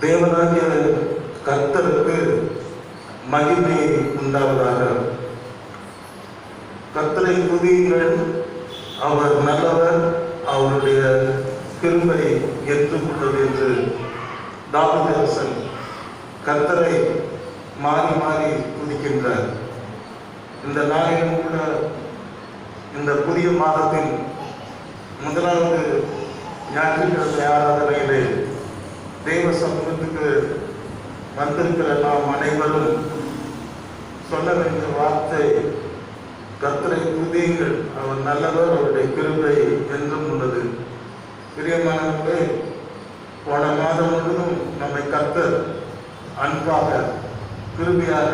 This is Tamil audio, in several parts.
தேவனாகிய கர்த்தருக்கு மகிமை உண்டாவதாக. கர்த்தரை துதியுங்கள், அவர் நல்லவர், அவருடைய கிருபை என்றும் உள்ளது என்று தாவீது கர்த்தரை மாறி மாறி துதிக்கின்றார். இந்த நாளிலும் கூட இந்த புதிய மாதத்தின் முதலாவது ஞாயிற்றுக்கிழமை ஆராதனையிலே தேவ சமூகத்துக்கு வந்திருக்கிற நாம் அனைவரும் சொல்ல வேண்டிய வார்த்தை, கர்த்தரை துதியுங்கள், அவர் நல்லவர், அவருடைய கிருபை என்றும் உள்ளது. பிரியமானவர்களே, போன மாதம் முழுவதும் நம்மை கர்த்தர் அன்பாக, கிருபையாக,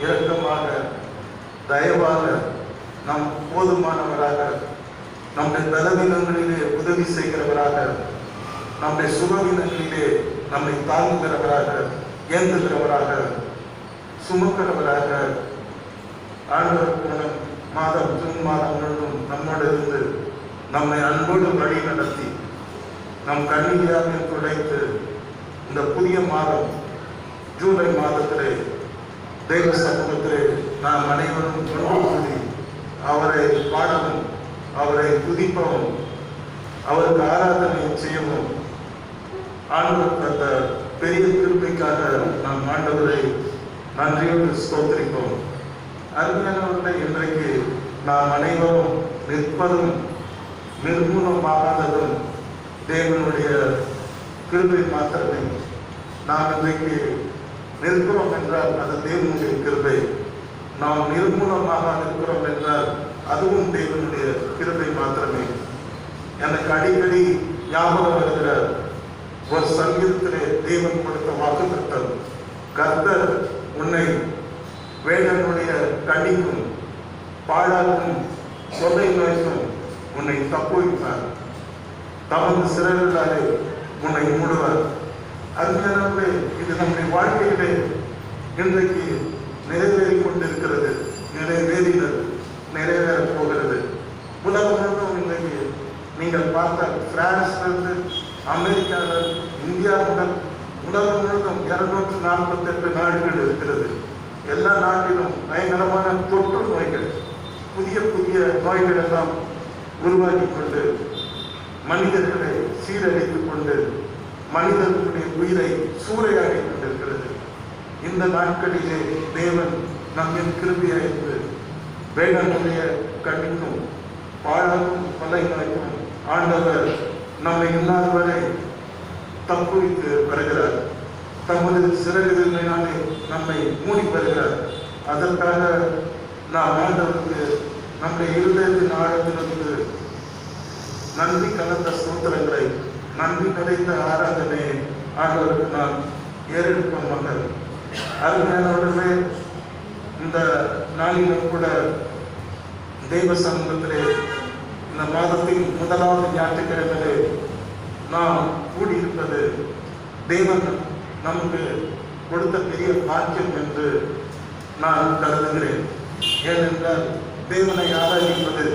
இரக்கமாக, தயவாக, நம் போதுமானவராக, நம்முடைய பலவீனங்களிலே உதவி செய்கிறவராக, நம்முடைய சுகவீனங்களிலே நம்மை தாங்குகிறவராக, ஏந்துகிறவராக, சுமக்கிறவராக, ஆண்டவர் போன மாதம் ஜூன் மாதம் முழுவதும் நம்மோடு இருந்து நம்மை அன்போடு வழி நடத்தி நம் கண்ணீராக துடைத்து இந்த புதிய மாதம் ஜூலை மாதத்திலே தேவ சமூகத்திலே நாம் அனைவரும் ஒன்று கூடி அவரை பாடவும், அவரை துதிப்பவும், அவருக்கு ஆராதனை செய்யவும் ஆண்டவர் தந்த பெரிய கிருபைக்காக நாம் ஆண்டவரை நன்றியோடு ஸ்தோத்திரிப்போம். அருமையானவர்களை, இன்றைக்கு நாம் அனைவரும் நிற்பதும் நிர்மூலமாகாததும் தேவனுடைய கிருபை மாத்திரமே. நாம் இன்றைக்கு நிற்கிறோம் என்றால் அது தேவனுடைய கிருபை. நாம் நிர்மூலமாக நிற்கிறோம் என்றால் அதுவும் தேவனுடைய கிருபை மாத்திரமே. எனக்கு அடிக்கடி ஞாபகம் வருகிற ஒரு சங்கீதத்திலே தேவன் கொடுத்த வாக்குத்தத்தம், கர்த்தர் உன்னை வேடனுடைய கண்ணிக்கும் பாழாக்கும் கொள்ளை நோய்க்கும் உன்னை தப்புவிப்பார், தமது சிறர்களாலே உன்னை மூடுவார். அருமையானவர்களே, இது நம்முடைய வாழ்க்கையிலே இன்றைக்கு நிறைவேறிக் கொண்டிருக்கிறது, நிறைவேறினது, நிறைவேறப் போகிறது. உலகம் முழுவதும் இன்றைக்கு நீங்கள் பார்த்தால் பிரான்ஸ்லிருந்து அமெரிக்காவில், இந்தியா முதல் உலகம் முழுவதும் 248 நாடுகள் இருக்கிறது. எல்லா நாட்டிலும் பயங்கரமான தொற்று நோய்கள், புதிய புதிய நோய்கள் எல்லாம் உருவாக்கி கொண்டு மனிதர்களை சீரழித்துக் கொண்டு மனிதர்களுடைய உயிரை சூறையாடி கொண்டிருக்கிறது. இந்த நாட்களிலே தேவன் நம்மின் கிருபையாய்த்து வேடனுடைய கண்ணிக்கும் பாழாக்கும் கொலை நோய்க்கும் ஆண்டவர் நம்மை இல்லாத வரை தப்புவித்து வருகிறார். தமது சிறகுகளினாலே நம்மை மூடி வருகிறார். அதற்காக நாம் ஆண்டவருக்கு நம்முடைய இருதயத்தின் ஆழத்திலிருந்து நன்றி கலந்த ஸ்தோத்திரங்களை, நன்றி நிறைந்த ஆராதனையை ஆண்டவருக்கு நாம் ஏறெடுப்போம். மக்கள் அருமையானவர்களே, இந்த நாளிலும் கூட தெய்வ சமூகத்திலே இந்த மாதத்தின் முதலாவது ஞாயிற்றுக்கிழமையிலே நாம் கூடியிருப்பது தேவன் நமக்கு கொடுத்த பெரிய பாக்கியம் என்று நான் கருதுகிறேன். ஏனென்றால் தேவனை ஆராதிப்பது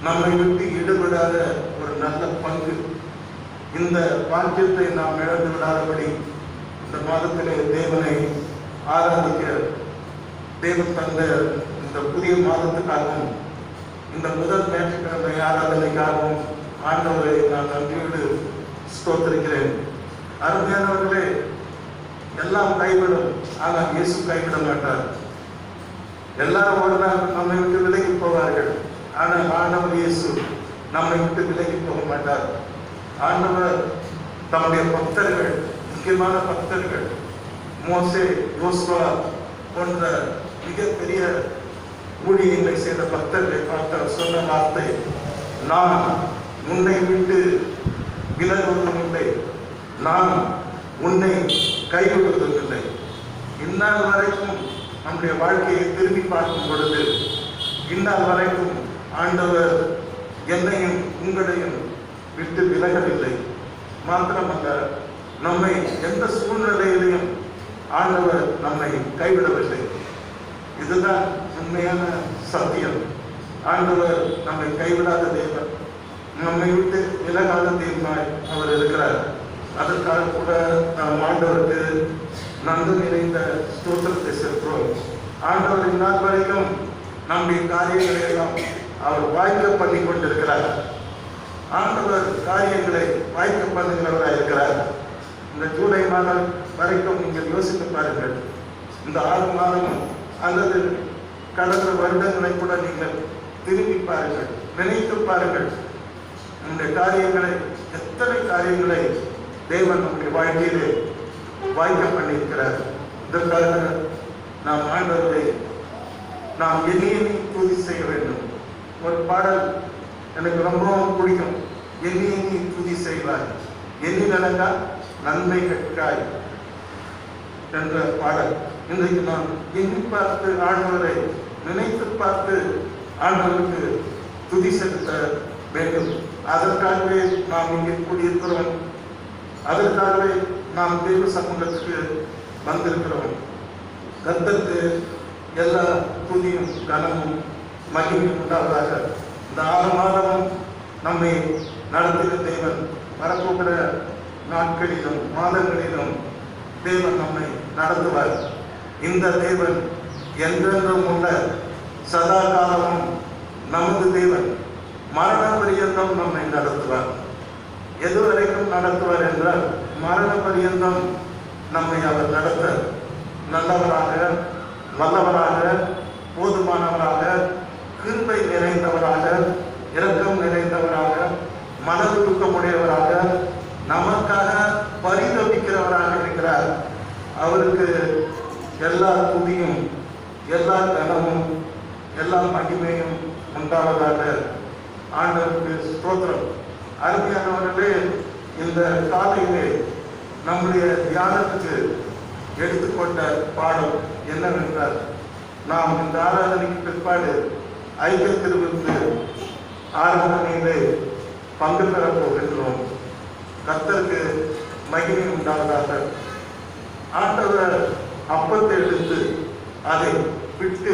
நம்மை விட்டு ஈடுபடாத ஒரு நல்ல பங்கு. இந்த பாக்கியத்தை நாம் இழந்து விடாதபடி இந்த மாதத்திலே தேவனை ஆராதிக்க தேவன் தந்த இந்த புதிய மாதத்துக்காகவும் இந்த முதல் ஞாயிற்றுக்கிழமை ஆராதனைக்காகவும் ஆண்டவரை நான் நன்றியோடு ஸ்தோத்திரிக்கிறேன். அருமையானவர்களே, எல்லாம் கைவிடும், ஆனால் இயேசு கைவிட மாட்டார். எல்லாரும் ஒரு நாள் நம்மை விட்டு விலகி போவார்கள், ஆனால் ஆண்டவர் இயேசு நம்மை விட்டு விலகி போக மாட்டார். ஆண்டவர் தம்முடைய பக்தர்கள், முக்கியமான பக்தர்கள், மோசே, யோசுவா போன்ற மிகப்பெரிய ஊழியங்களை செய்த பக்தர்களை பார்த்த சொன்ன வார்த்தை, நான் உன்னை விட்டு விலகுவதும் இல்லை, நான் உன்னை கைவிடுவதும் இல்லை. இந்நாள் வரைக்கும் நம்முடைய வாழ்க்கையை திரும்பி பார்க்கும் பொழுது இந்நாள் வரைக்கும் ஆண்டவர் என்னையும் உங்களையும் விட்டு விலகவில்லை. மாத்திரமல்ல, நம்மை எந்த சூழ்நிலையிலையும் ஆண்டவர் நம்மை கைவிடவில்லை. இதுதான் உண்மையான சத்தியம். ஆண்டவர் நம்மை கைவிடாத தேவன், நம்மை விட்டு விலகாத தேவனாய் அவர் இருக்கிறார். அதற்காக கூட நாம் ஆண்டவருக்கு நன்கு நிறைந்த ஸ்தோத்திரத்தை செலுத்துவோம். ஆண்டவர் இந்நாள் வரைக்கும் நம்முடைய காரியங்களை எல்லாம் அவர் வாய்க்க பண்ணி கொண்டிருக்கிறார். ஆண்டவர் காரியங்களை வாய்க்க பண்ணுகிறவராக இருக்கிறார். இந்த ஜூலை மாதம் வரைக்கும் நீங்கள் யோசித்து பாருங்கள். இந்த 6 மாதமும் அல்லது கடந்த வருடங்களை கூட நீங்கள் திரும்பி பாருங்கள், நினைத்து பாருங்கள். இந்த காரியங்களை, எத்தனை காரியங்களை தேவன் நம்முடைய வாழ்க்கையிலே வாய்க்க பண்ணியிருக்கிறார். இதற்காக நாம் ஆண்டவரை நாம் எண்ணி துதி செய்ய வேண்டும். ஒரு பாடல் எனக்கு ரொம்பவும் பிடிக்கும். எண்ணி துதி செய்வார், எண்ணி நடந்தா நன்மை கற்காய் என்ற பாடல். இன்றைக்கு நாம் எண்ணி பார்த்து ஆண்டவரை நினைத்து பார்த்து ஆண்டவருக்கு துதி செலுத்த வேண்டும். அதற்காகவே நாம் இங்கே கூடியிருக்கிறோம். அதற்காகவே நாம் தேவ சமூகத்துக்கு வந்திருக்கிறோம். கர்த்தருக்கு எல்லா துதியும் கனமும் மகிமையும் உண்டாவதாக. இந்த 6 மாதமும் நம்மை நடத்தின தேவன் வரப்போகிற நாட்களிலும் மாதங்களிலும் தேவன் நம்மை நடத்துவார். இந்த தேவன் என்றென்றும் உள்ள சதா காலமும் நமது தேவன் மரண பரியந்தம் நம்மை நடத்துவார். எதுவரைக்கும் நடத்துவார் என்றால் மரண பரியந்தம் நம்மை அவர் நடத்த நல்லவராக, வல்லவராக, போதுமானவராக, கிருபை நிறைந்தவராக, இரக்கம் நிறைந்தவராக, மனதுக்கமுடையவராக, நமக்காக பரிதபிக்கிறவராக இருக்கிறார். அவருக்கு எல்லா துதியும், எல்லா கனமும், எல்லா மகிமையும் உண்டாவதாக. ஆண்டவருக்கு ஸ்தோத்திரம். அருமையானவர்களே, இந்த காலையிலே நம்முடைய தியானத்துக்கு எடுத்துக்கொண்ட பாடம் என்னவென்றால், நாம் இந்த ஆராதனைக்கு பிற்பாடு ஐக்கிய திருவிற்கு ஆராதனையிலே பங்கு பெறப் போகின்றோம். கர்த்தருக்கு மகிமை உண்டாவதாக. ஆண்டவர் அப்பத்தை எடுத்து அதை விட்டு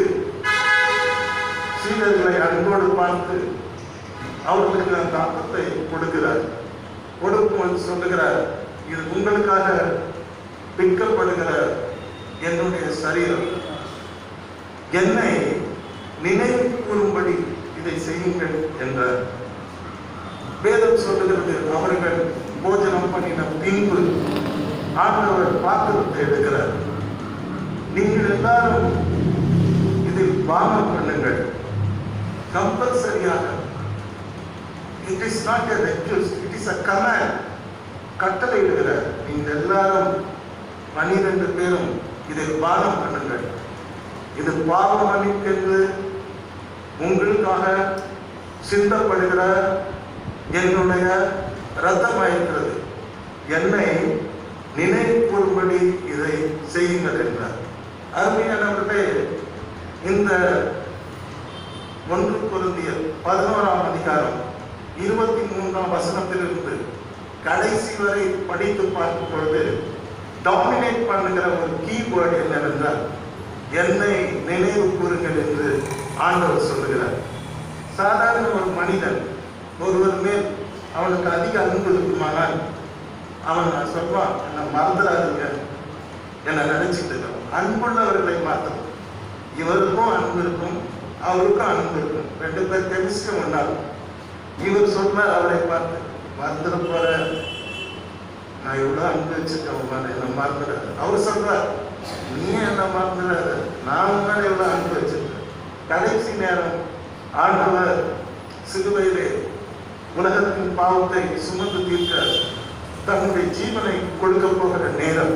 சீடர்களை அன்போடு பார்த்து அவர்களுக்கு அந்த அப்பத்தை கொடுக்கிறார். கொடுக்கும்போது சொல்லுகிறார், இது உங்களுக்காக பிற்கப்படுகிற என்னுடைய சரீரம். என்னை நினைவு கூறும்படி இதை செய்யுங்கள் என்றார். வேதம் சொல்லுகிறது, அவர்கள் போஜனம் பண்ணின பின்பு ஆண்டவர் பாத்திரத்தை எடுக்கிறார். நீங்கள் எல்லாரும் இதில் பானம் பண்ணுங்கள். கம்பல்சரியாக. It is not a request, it is a command. கட்டளை இடுகிறார். நீங்கள் எல்லாரும் 12 பேரும் இதில் பானம் பண்ணுங்கள். இது பாவ மன்னிப்பென்று உங்களுக்காக சிந்தப்படுகிற என்னுடைய இரத்தமாயிருக்கிறது. என்னை நினைவு கூறும்படி இதை செய்யுங்கள் என்றார். அருமையானவர்களே, இந்த 1 கொரிந்தியர் 11ஆம் அதிகாரம் 23ஆம் வசனத்திலிருந்து கடைசி வரை படித்து பார்க்கும் பொழுது டாமினேட் பண்ணுகிற ஒரு கீவேர்டு என்னவென்றால், என்னை நினைவு கூறுங்கள் என்று ஆண்டவர் சொல்லுகிறார். சாதாரண ஒரு மனிதன் ஒருவர் மேல் அவனுக்கு அதிக அன்பு இருக்குமானால் அவன் சொல்வான், என்னை மறந்துடாதீங்க, என்னை நினைச்சிட்டு இருக்கான். அன்புள்ளவர்களை மாத்திரம். இவருக்கும் அன்பு இருக்கும், அவருக்கும் அன்பு இருக்கும். 2 பேர் கெமிஸ்ட்ரி ஒன்றாகும். இவர் சொல்வார் அவரை பார்த்து, மறந்துட போற, நான் இவ்வளவு அன்பு வச்சிருக்கேன், என்ன மறந்துடாது. அவர் சொல்றார், நீ என்ன மறந்துடாத, நான் உங்களை எவ்வளவு அன்பு வச்சிருக்கேன். கடைசி நேரம் ஆண்டவர் சிலுவையிலே உலகத்தின் பாவத்தை சுமந்து தீர்க்க தன்னுடைய ஜீவனை கொடுக்க போகிற நேரம்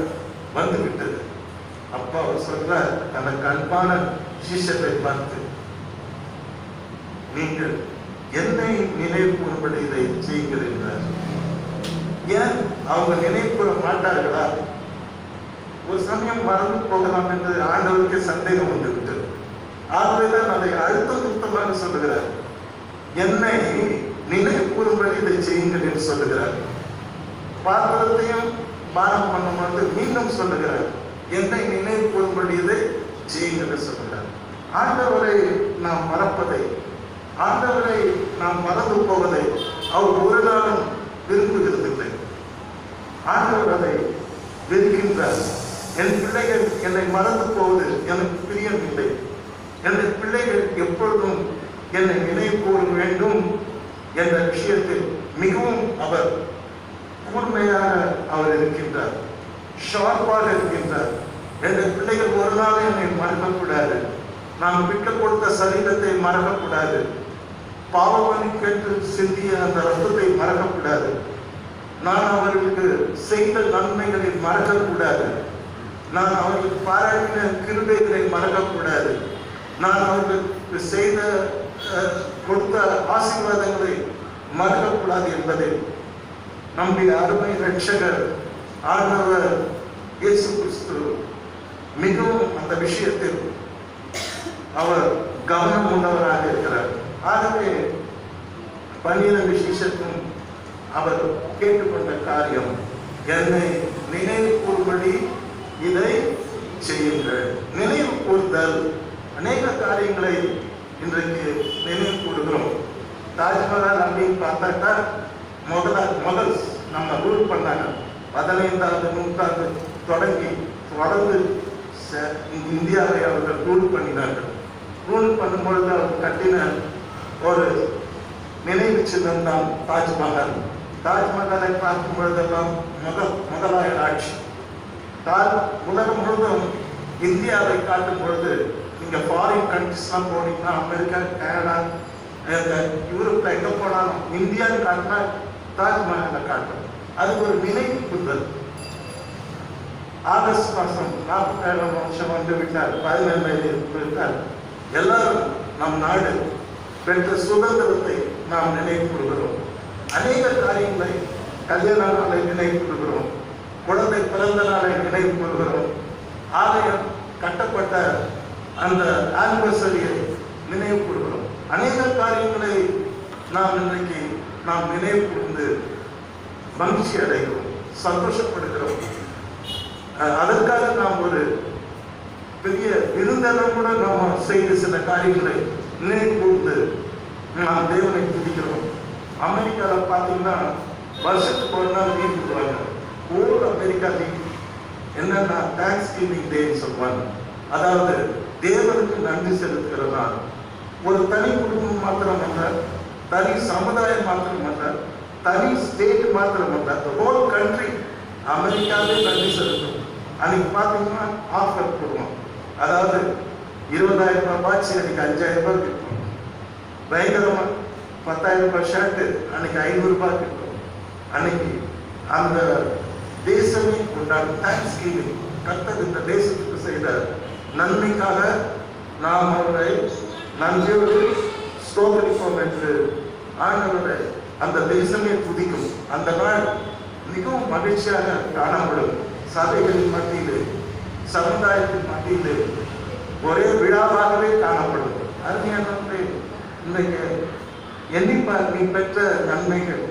வந்துவிட்டது. அப்பா அவர் சொல்றார், தனக்கு அன்பான சீஷரை பார்த்து, நீங்கள் என்னை நினைவு கூறும்படி இதை செய்யுங்கள் என்றார். ஏன் அவங்க நினைவு கூற மாட்டார்களா? ஒரு சமயம் மறந்து போகலாம் என்று ஆண்டவருக்கு சந்தேகம் வந்துவிட்டது. ஆகவேதான் அதை அழுத்த திருத்தமாக சொல்லுகிறார். என்னை நினைவு கூறும்படி இதை செய்யுங்கள் என்று சொல்லுகிறார். பாத்திரத்தையும் பானம் பண்ணும்போது மீண்டும் சொல்லுகிறார், என்னை நினைவு கூறும்படி இதை செய்யுங்கள் என்று சொல்லுகிறார். ஆண்டவரை நாம் மறப்பதை, ஆண்டவரை நாம் மறந்து போவதை அவர் ஒரு நாளும் விரும்புகிறதில்லை. ஆண்டவர் அதை வெறுக்கின்றார். என் பிள்ளைகள் என்னை மறந்து போவது எனக்கு பிரியமில்லை. என் பிள்ளைகள் எப்பொழுதும் என்னை நினைவு கூற வேண்டும் என்ற விஷயத்தில் மிகவும் அவர் கூர்மையாக அவர் இருக்கின்றார், ஷார்ப்பாக இருக்கின்றார். என் பிள்ளைகள் ஒரு நாள் என்னை மறக்கக்கூடாது. நான் விட்டு கொடுத்த சரீரத்தை மறக்கக்கூடாது. பாவமணி கேட்டு சிந்திய அந்த ரத்தத்தை மறக்கக்கூடாது. நான் அவர்களுக்கு செய்த நன்மைகளை மறக்கக்கூடாது. நான் அவர்களுக்கு பாராட்டின கிருபைகளை மறக்கக்கூடாது. நான் அவர்களுக்கு செய்த கொடுத்த ஆசீர்வாதங்களை மறக்கக்கூடாது என்பதை நம்முடைய அருமை ரட்சகர் ஆண்டவர் இயேசு கிறிஸ்து மிகவும் அந்த விஷயத்தில் அவர் கவனம் உள்ளவராக இருக்கிறார். ஆகவே 12 சிஷ்யருக்கும் அவர் கேட்டுக்கொண்ட காரியம், என்னை நினைவு கூறும்படி இதை செய்யுங்கள். நினைவு கூறுதல் அநேக காரியங்களை இன்றைக்கு நினைவு கூறுகிறோம். தாஜ்மஹால் அப்படின்னு பார்த்தாக்கா முதல் நம்ம ரூல் பண்ணாங்க. 15ஆம் நூற்றாண்டு தொடங்கி தொடர்ந்து இந்தியாவை அவர்கள் ரூல் பண்ணினார்கள். ரூல் பண்ணும்பொழுது அவர் கட்டின ஒரு நினைவு சின்னம் தான் தாஜ்மஹால். தாஜ்மஹாலை பார்க்கும் பொழுதெல்லாம் முதலாய ஆட்சி. உலகம் முழுவதும் இந்தியாவை காட்டும் பொழுது, நீங்க ஃபாரின் கண்ட்ரிஸ்லாம் போனீங்கன்னா, அமெரிக்கா, கனடா, யூரோப்ல எங்க போனாலும் இந்தியான்னு காட்டினா தாஜ்மஹாலை காட்டும். அது ஒரு நினைவு கூறுதல். ஆகஸ்ட் மாதம் 47ஆம் வருஷம் வந்து விட்டார், 17 எல்லாரும் நம் நாடு பெற்ற சுதந்திரத்தை நாம் நினைவு கூறுகிறோம். அநேக காரியங்களை, கல்யாண நாளை நினைவு கூறுகிறோம், குழந்தை பிறந்த நாளை நினைவு கூறுகிறோம், ஆலயம் கட்டப்பட்ட அந்த ஆனிவர்சரியை நினைவு கூறுகிறோம். அநேக காரியங்களை நாம் இன்றைக்கு நாம் நினைவு கூர்ந்து மகிழ்ச்சி அடைகிறோம், சந்தோஷப்படுகிறோம். அதற்காக நாம் ஒரு பெரிய விருந்தெல்லாம் கூட நாம் செய்த சில காரியங்களை நினைவு கூர்ந்து நாம் தேவனை துதிக்கிறோம். அமெரிக்காவில் பார்த்தீங்கன்னா வருஷத்துக்கு ஒரு நாள் லீவ் விடுவாங்க. ஓல் அமெரிக்கா லீவ் என்னன்னா தேங்க்ஸ் கிவிங் டேன்னு சொல்லுவாங்க. அதாவது தேவனுக்கு நன்றி செலுத்துகிற நாள். ஒரு தனி குடும்பம் மாத்திரம் அல்ல, தனி சமுதாயம் மாத்திரம் அல்ல, தனி ஸ்டேட் மாத்திரம் அல்ல, ஹோல் கண்ட்ரி அமெரிக்காவே நன்றி செலுத்தும். அன்னைக்கு பார்த்தீங்கன்னா ஆஃபர் போடுவோம். அதாவது 20,000 ரூபாய் பாய்ச்சி அன்னைக்கு 5,000 ரூபாய் கிட்டும். பயங்கரமா 10,000 ரூபாய் ஷர்ட்டு அன்னைக்கு 500 ரூபாய் கிட்டும். அன்னைக்கு அந்த தேசமே கொண்டாடும் தேங்க்ஸ் கிவிங். கர்த்தர் இந்த தேசத்துக்கு செய்த நன்மைக்காக நாம் அவரை நன்றியோடு ஸ்தோத்திரிப்போம் என்று ஆண்டவரை அந்த தேசமே துதிக்கும். அந்த நாள் மிகவும் மகிழ்ச்சியாக காணப்படும். சபைகளின் மத்தியிலே, சமுதாயத்தின் மத்தியிலே ஒரே விழாவாகவே காணப்படும். அருமையானவர்களே, இன்றைக்கு எண்ணிப்பார் நீ பெற்ற நன்மைகள்,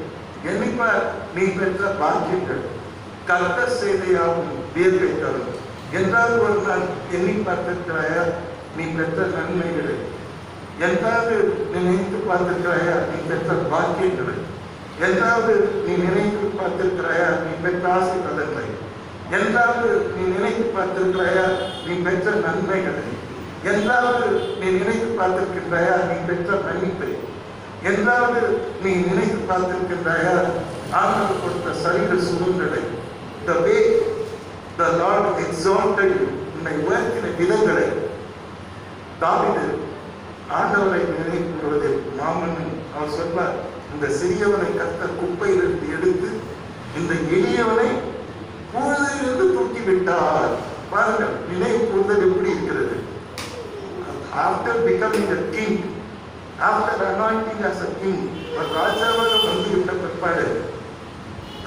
எண்ணிப்பார் நீ பெற்ற பாக்கியங்கள், கர்த்தர் செய்தியாகும் வியப்பை தரும். என்றாவது ஒரு நாள் எண்ணி பார்த்திருக்கிறாயா நீ பெற்ற நன்மைகளை? என்றாவது நீ நினைத்து பார்த்திருக்கிறாயா நீ பெற்ற பாக்கியங்களை? என்றாவது நீ நினைத்து பார்த்திருக்கிறாயா நீ பெற்ற ஆசீர்வாதங்களை? என்றாவது நீ நினைத்து பார்த்திருக்கிறாயா நீ பெற்ற நன்மைகளை? என்றாவது நீ நினைத்து பார்த்திருக்கின்றாயா நீ பெற்ற மன்னிப்பை? என்றாவது நீ நினைத்து பார்த்திருக்கின்றாயா ஆண்டவர் கொடுத்த சரீர சுகங்களை? The way the Lord exalted you, உன்னை உயர்த்தின விதங்களை. தாவீது ஆண்டவரை நினைவு கூறுவதில் மாமன்னன் அவர் சொல்வார், இந்த சிறியவனை கர்த்தர் குப்பையிலிருந்து எடுத்து இந்த எளியவனை கூறுதலிருந்து தூக்கி விட்டார். பாருங்கள், நினைவு கூறுதல் எப்படி இருக்கிறது. After becoming a king, after anointing as a king, ஒரு ராஜாவாக வந்துவிட்ட பிற்பாடு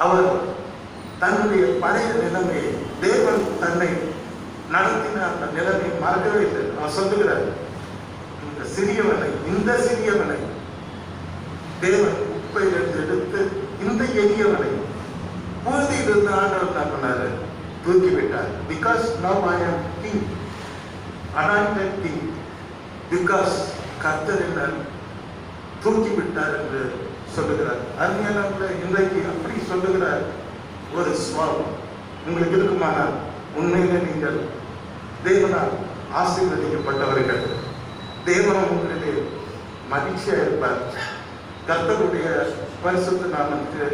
அவர் தன்னுடைய பழைய நிலைமையை, தேவன் தன்னை நடத்தின அந்த நிலைமையை மறக்கவே இல்லை. அவர் சொல்லுகிறார், இந்த சிறியவனை தேவன் குப்பையிலிருந்து எடுத்து இந்த எளியவனை பூர்த்தியிலிருந்து ஆண்டவர் என்ன பண்ணாரு? தூக்கிவிட்டார். பிகாஸ் நவ் ஐ ஆம் கிங், அனாயிண்டட் கிங், பிகாஸ் கர்த்தர் என்ன தூக்கிவிட்டார் என்று சொல்லுகிறார். அருமையானவர்களே, இன்றைக்கு அப்படி சொல்லுகிறார். ஒரு சுவாபம் உங்களுக்கு இருக்குமானால் உண்மையிலே நீங்கள் தேவனால் ஆசீர்வதிக்கப்பட்டவர்கள். தேவன் உங்களிலே மகிழ்ச்சியா இருப்பார். கர்த்தருடைய பரிசுத்த நாமத்துக்கு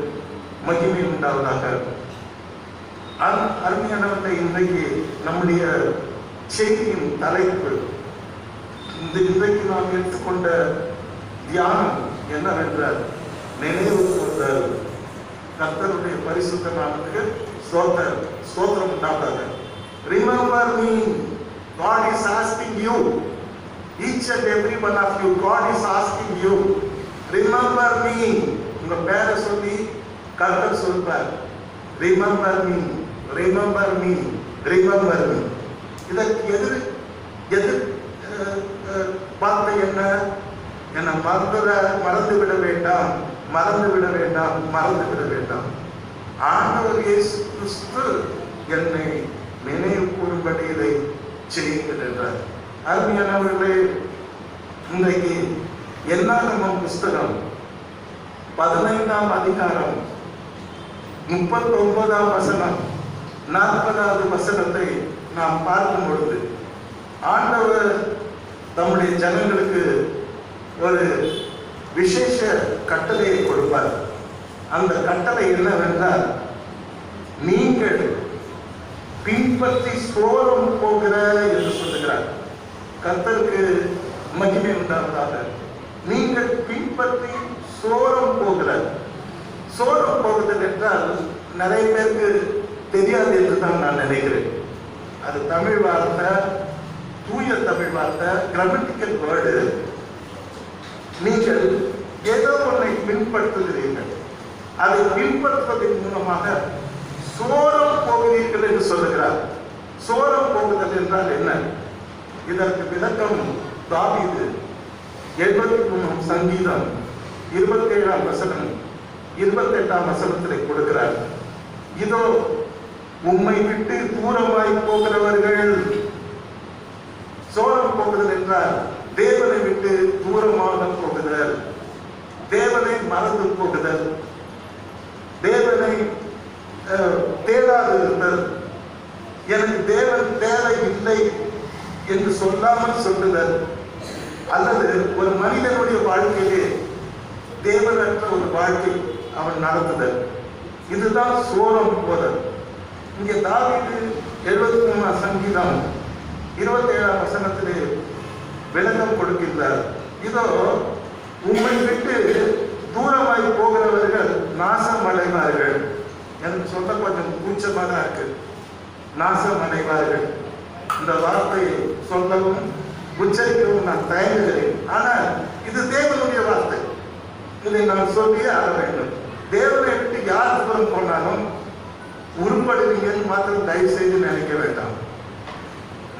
மகிமை உண்டாவதாக. அருமையானவர்களை, இன்றைக்கு நம்முடைய செய்தியின் தலைப்பு, இன்றைக்கு நாம் எடுத்துக்கொண்ட தியானம் என்னவென்றால் நினைவு கூர்தல். கர்த்தருடைய பரிசுத்த நாமத்துக்கு ஸ்தோத்திரம் உண்டாவதாக. Remember me. God is asking you, each and every one of you, God is asking you, remember me. உங்க பேரை சொல்லி கர்த்தர் சொல்வார், remember me, remember me, remember me. இதற்கு எதிர் வார்த்தை என்ன மறந்து விட வேண்டாம், மறந்து விட வேண்டாம், மறந்து விட வேண்டாம். ஆண்டவர் இயேசு கிறிஸ்து என்னை நினைவு கூறும்படி இதை செய்யுங்கள் என்றார். அருமையானவர்களே, இன்றைக்கு என்னாகமம் புஸ்தகம் 15ஆம் அதிகாரம் 39ஆம் வசனம் 40வது வசனத்தை நாம் பார்க்கும் பொழுது ஆண்டவர் தம்முடைய ஜனங்களுக்கு ஒரு விசேஷ கட்டளையை கொடுப்பார். அந்த கட்டளை என்னவென்றால், நீங்கள் பின்பற்றி சோரம் போகிற என்று சொல்லுகிறார். கர்த்தருக்கு மகிமை உண்டாவதாக. நீங்கள் பின்பற்றி சோரம் போகிற. சோரம் போகுதல் என்றால் நிறைய பேருக்கு தெரியாது என்று தான் நான் நினைக்கிறேன். அது தமிழ் வார்த்தை, தூய தமிழ் வார்த்தை, கிராமட்டிக்கல் வேர்டு. நீங்கள் ஏதோ ஒன்றை பின்பற்றுகிறீர்கள், அதை பின்பற்றுவதன் மூலமாக சோரம் போகிறீர்கள் என்று சொல்லுகிறார். சோரம் போகுதல் என்றால் என்ன? இதற்கு விளக்கம் தாவீது 73 சங்கீதம் 27ஆம் வசனம் 28ஆம் வசனத்தில் கொடுக்கிறார். இதோ உம்மை விட்டு தூரமாய் போகிறவர்கள். சோரம் போகுதல் என்றால் தேவனை விட்டு தூரமாக போகுதல், தேவனை மறந்து போகுதல், தேவனை தேடாது இருந்தல், எனக்கு தேவன் தேவை இல்லை என்று சொல்லாமல் சொல்லுதல், அல்லது ஒரு மனிதனுடைய வாழ்க்கையிலே தேவனற்ற ஒரு வாழ்க்கை அவன் நடத்துதல். இதுதான் சோரம் போதல். இங்கே தாவீது 73ஆம் சங்கீதம் 27ஆம் வசனத்திலே விளக்கம் கொடுக்கின்றார். இதோ உம்மை விட்டு தூரமாய் போகிறவர்கள் நாசம் அடைவார்கள். எனக்கு சொல்ல கொஞ்சம் கூச்சமாக தான் இருக்கு. நாசம் அடைவார்கள் இந்த வார்த்தையை சொல்லவும் உச்சரிக்கவும் நான் தயங்குகிறேன். ஆனால் இது தேவனுடைய வார்த்தை, இதை நான் சொல்லியே ஆக வேண்டும். தேவனை விட்டு யார் தூரம் போனாலும் உருப்படுவீங்கன்னு மாத்திரம் தயவு செய்து நினைக்க வேண்டாம்.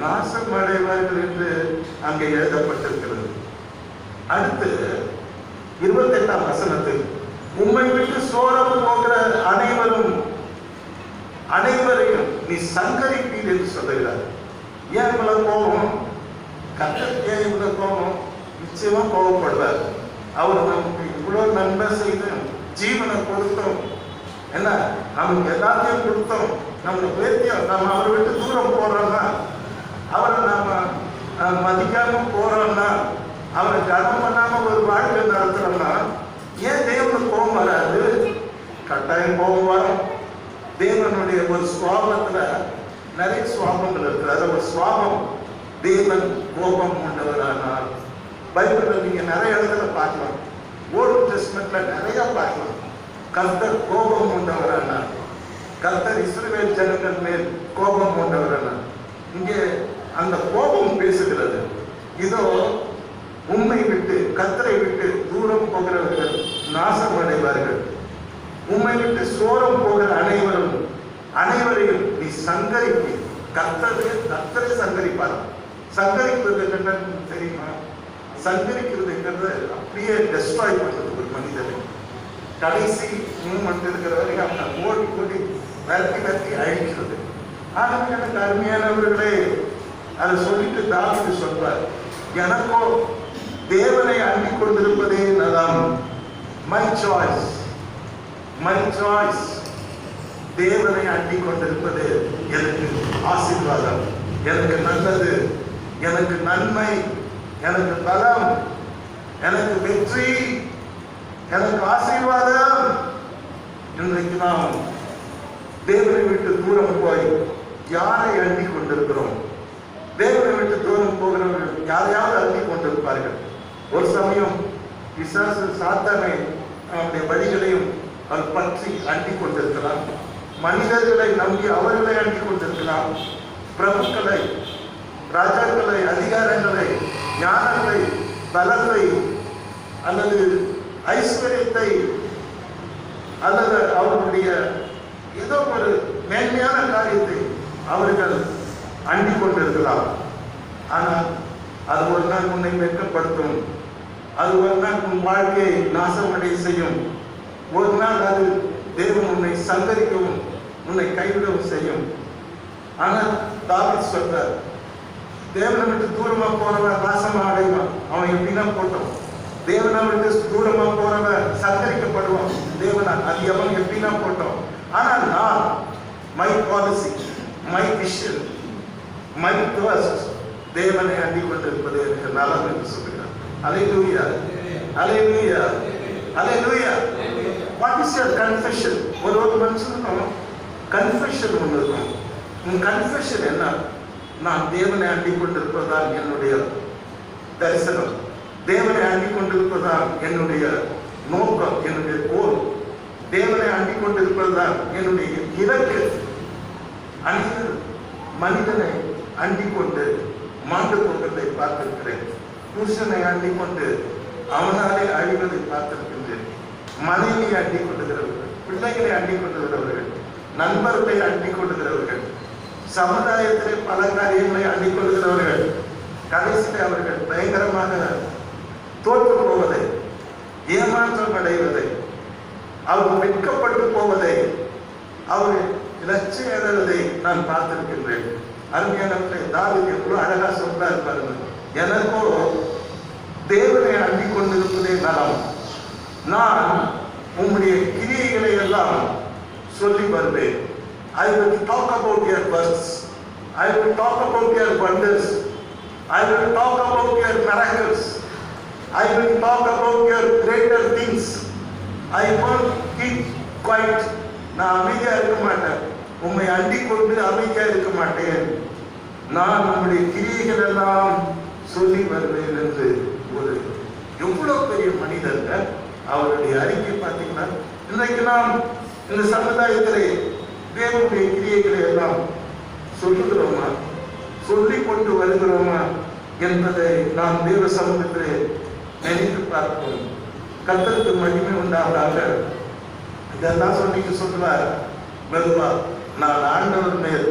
நாசம் அடைவார்கள் என்று அங்கே எழுதப்பட்டிருக்கிறது. அடுத்து 28ஆம் வசனத்தில் உம்மை விட்டு சோரம் போகிற அனைவரையும் நீ சங்கரிப்பீர் என்று சொல்லுகிறார். ஏன் இவ்வளவு கோபம்? கர்த்தருக்கு ஏன் இவ்வளவு கோபம்? நிச்சயமா கோபப்படுவார். அவர் நமக்கு இவ்வளவு நன்மை செய்து ஜீவனை கொடுத்தோம், என்ன நமக்கு எல்லாத்தையும் கொடுத்தோம், நம்ம பேத்தியம், நம்ம அவரை விட்டு தூரம் போறோம்னா, அவரை நாம மதிக்காம போறோம்னா, அவரை கனம் பண்ணாம ஒரு வாழ்க்கை நடத்துறோம்னா ஏன் தேவனுக்கு கோபம் வராது? கட்டாயம் கோபம் வரும். தேவனுடைய ஒரு சுவாபத்துல நிறைய சுவாபங்கள் இருக்கு. அது ஒரு சுவாபம். தேவன் கோபம் கொண்டவரானார். பைபிள்ல நீங்க நிறைய இடத்துல பார்க்கலாம். ஓல்டு டெஸ்ட்மெண்ட்ல நிறைய பார்க்கலாம். கர்த்தர் கோபம் கொண்டவரானார். கர்த்தர் இஸ்ரவேல் ஜனங்கள் மேல் கோபம் கொண்டவரானார். இங்கே அந்த கோபம் பேசுகிறது. இதோ உம்மை விட்டு கர்த்தரை விட்டு தூரம் போகிறவர்கள் நாசம் அடைவார்கள். உம்மை விட்டு சோரம் போகிற அனைவரையும் நீ சங்கரிப்பி. கர்த்தரை சங்கரிப்பார். சங்கரிப்பது என்னன்னு தெரியுமா? சங்கரிக்கிறது என்கிறது அப்படியே டெஸ்ட்ராய் பண்றது ஒரு மனிதனை. கடைசி மூமெண்ட் இருக்கிற வரைக்கும் அவனை ஓடி விரட்டி அழிக்கிறது. ஆனால் எனக்கு அருமையானவர்களே, அதை சொல்லிட்டு தாவீது சொல்வார், எனக்கோ தேவனை அண்டிக் கொண்டிருப்பதே நலம். My choice. தேவனை அண்டிக் கொண்டிருப்பது எனக்கு ஆசீர்வாதம், எனக்கு நல்லது, எனக்கு நன்மை, எனக்கு பலம், எனக்கு வெற்றி, எனக்கு ஆசீர்வாதம். இன்றைக்கு நாம் தேவனை விட்டு தூரம் போய் யாரை அண்டிக் கொண்டிருக்கிறோம்? தேவனை விட்டு தூரம் போகிறவர்கள் யாரையாவது அண்டிக் கொண்டிருப்பார்கள். ஒரு சமயம் பிசாசு சாத்தானை அவனுடைய வழிகளையும் அவர் பற்றி அண்டிக் கொண்டிருக்கலாம். மனிதர்களை நம்பி அவர்களை அண்டிக் கொண்டிருக்கலாம். பிரபுக்களை, ராஜாக்களை, அதிகாரங்களை, ஞானத்தை, பலத்தை அல்லது ஐஸ்வர்யத்தை அல்லது அவர்களுடைய ஏதோ ஒரு மேன்மையான காரியத்தை அவர்கள் அண்டிக் கொண்டிருக்கலாம். ஆனால் அது ஒரு நாள் உன்னை வெட்கப்படுத்தும். அது ஒரு நாள் உன் வாழ்க்கையை நாசமடை செய்யும். ஒரு நாள் அது தேவன் உன்னை சங்கரிக்கவும் உன்னை கைவிடவும் செய்யும். ஆனால் தாவீது சொல்றார், தேவனை விட்டு தூரமா போறவன் நாசமா அடைவான். அவன் எப்படின்னா போட்டோம். தேவனை விட்டு தூரமா போறவன் சங்கரிக்கப்படுவான். தேவன் அது அவன் எப்படின்னா போட்டோம். ஆனால் நான் my policy, my vision, my trust தேவனை அண்டிக் கொண்டிருப்பது எனக்கு நலம் என்று சொல்கிறார். Hallelujah, hallelujah, hallelujah. What is your confession? ஒரு மனுஷனுக்கும் கன்ஃபெஷன் ஒன்று இருக்கும். உன் கன்ஃபெஷன் என்ன? நான் தேவனை அண்டிக் கொண்டிருப்பதால் என்னுடைய தரிசனம், தேவனை அண்டிக் கொண்டிருப்பதால் என்னுடைய நோக்கம், என்னுடைய கோல், தேவனை அண்டிக் கொண்டிருப்பதால் என்னுடைய இலக்கு. அநேகர் மனிதனை அண்டிக் கொண்டு மாண்டு போகிறதை பார்த்திருக்கிறேன். புருஷனை அண்டிக் கொண்டு அவனாலே அழிவதை பார்த்திருக்கின்றேன். மனைவியை அண்டிக் கொண்டுகிறவர்கள், பிள்ளைகளை அண்டிக் கொண்டுகிறவர்கள், நண்பர்களை அண்டிக் கொண்டுகிறவர்கள், சமுதாயத்திலே பல காரியங்களை அண்டிக் கொள்கிறவர்கள் கடைசியில் அவர்கள் பயங்கரமாக தோற்று போவதை, ஏமாற்றம் அடைவதை, அவர் வெட்கப்பட்டு போவதை, அவர் லட்சியம் எழுதுவதை நான் பார்த்திருக்கின்றேன். அருமையானவர்களே, தாவீது எவ்வளவு அழகா சொல்றாரு பாருங்க. எனக்கோ தேவனை அண்டிக் கொண்டிருப்பதே நலம். நான் உம்முடைய கிரியைகளை எல்லாம் சொல்லி வருவேன். I will talk about your works. I will talk about your wonders. I will talk about your miracles. I will talk about your greater things. I won't keep quiet. நான் அமைதியா இருக்க மாட்டேன். உம்மை அண்டிக் கொண்டு அமைதியா இருக்க மாட்டேன். நான் உம்முடைய கிரியைகள் எல்லாம் சொல்லி வருவேன் என்று ஒரு எவ்வளவு பெரிய மனிதர்கள் அவருடைய அறிக்கை பார்த்தீங்கன்னா, இன்றைக்கு நாம் இந்த சமுதாயத்திலே தேவனுடைய கிரியைகளை எல்லாம் சொல்லுகிறோமா, சொல்லிக் கொண்டு வருகிறோமா என்பதை நாம் தேவ சமூகத்திலே நினைத்து பார்ப்போம். கர்த்தருக்கு மகிமை உண்டாவதாக. இதெல்லாம் சொல்லிட்டு சொல்லுவார், மெதுவா நான் ஆண்டவர் மேல்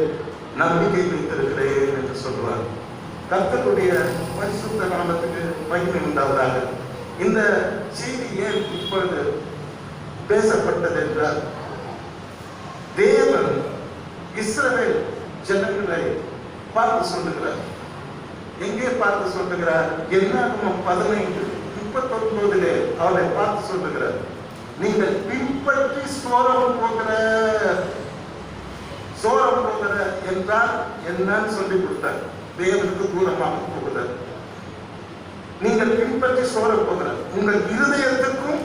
நம்பிக்கை வைத்திருக்கிறேன் என்று சொல்லுவார். கர்த்தருடைய பரிசுத்த நாமத்துக்கு மகிமை உண்டாவதாக. இந்த செய்தி ஏன் இப்பொழுது பேசப்பட்டது என்றால், தேவன் இஸ்ரவேல் ஜனங்களை பார்த்து சொல்லுகிறார். எங்கே பார்த்து சொல்லுகிறார்? என்னாகமம் 15:39 அவரை பார்த்து சொல்லுகிறார், நீங்கள் பின்பற்றி சோரம் போகிற என்றால் என்னன்னு சொல்லி கொடுத்தார். தேவனுக்கு தூரமாக போகிறார். நீங்கள் பின்பற்றி சோரம் போகிற உங்கள் இருதயத்துக்கும்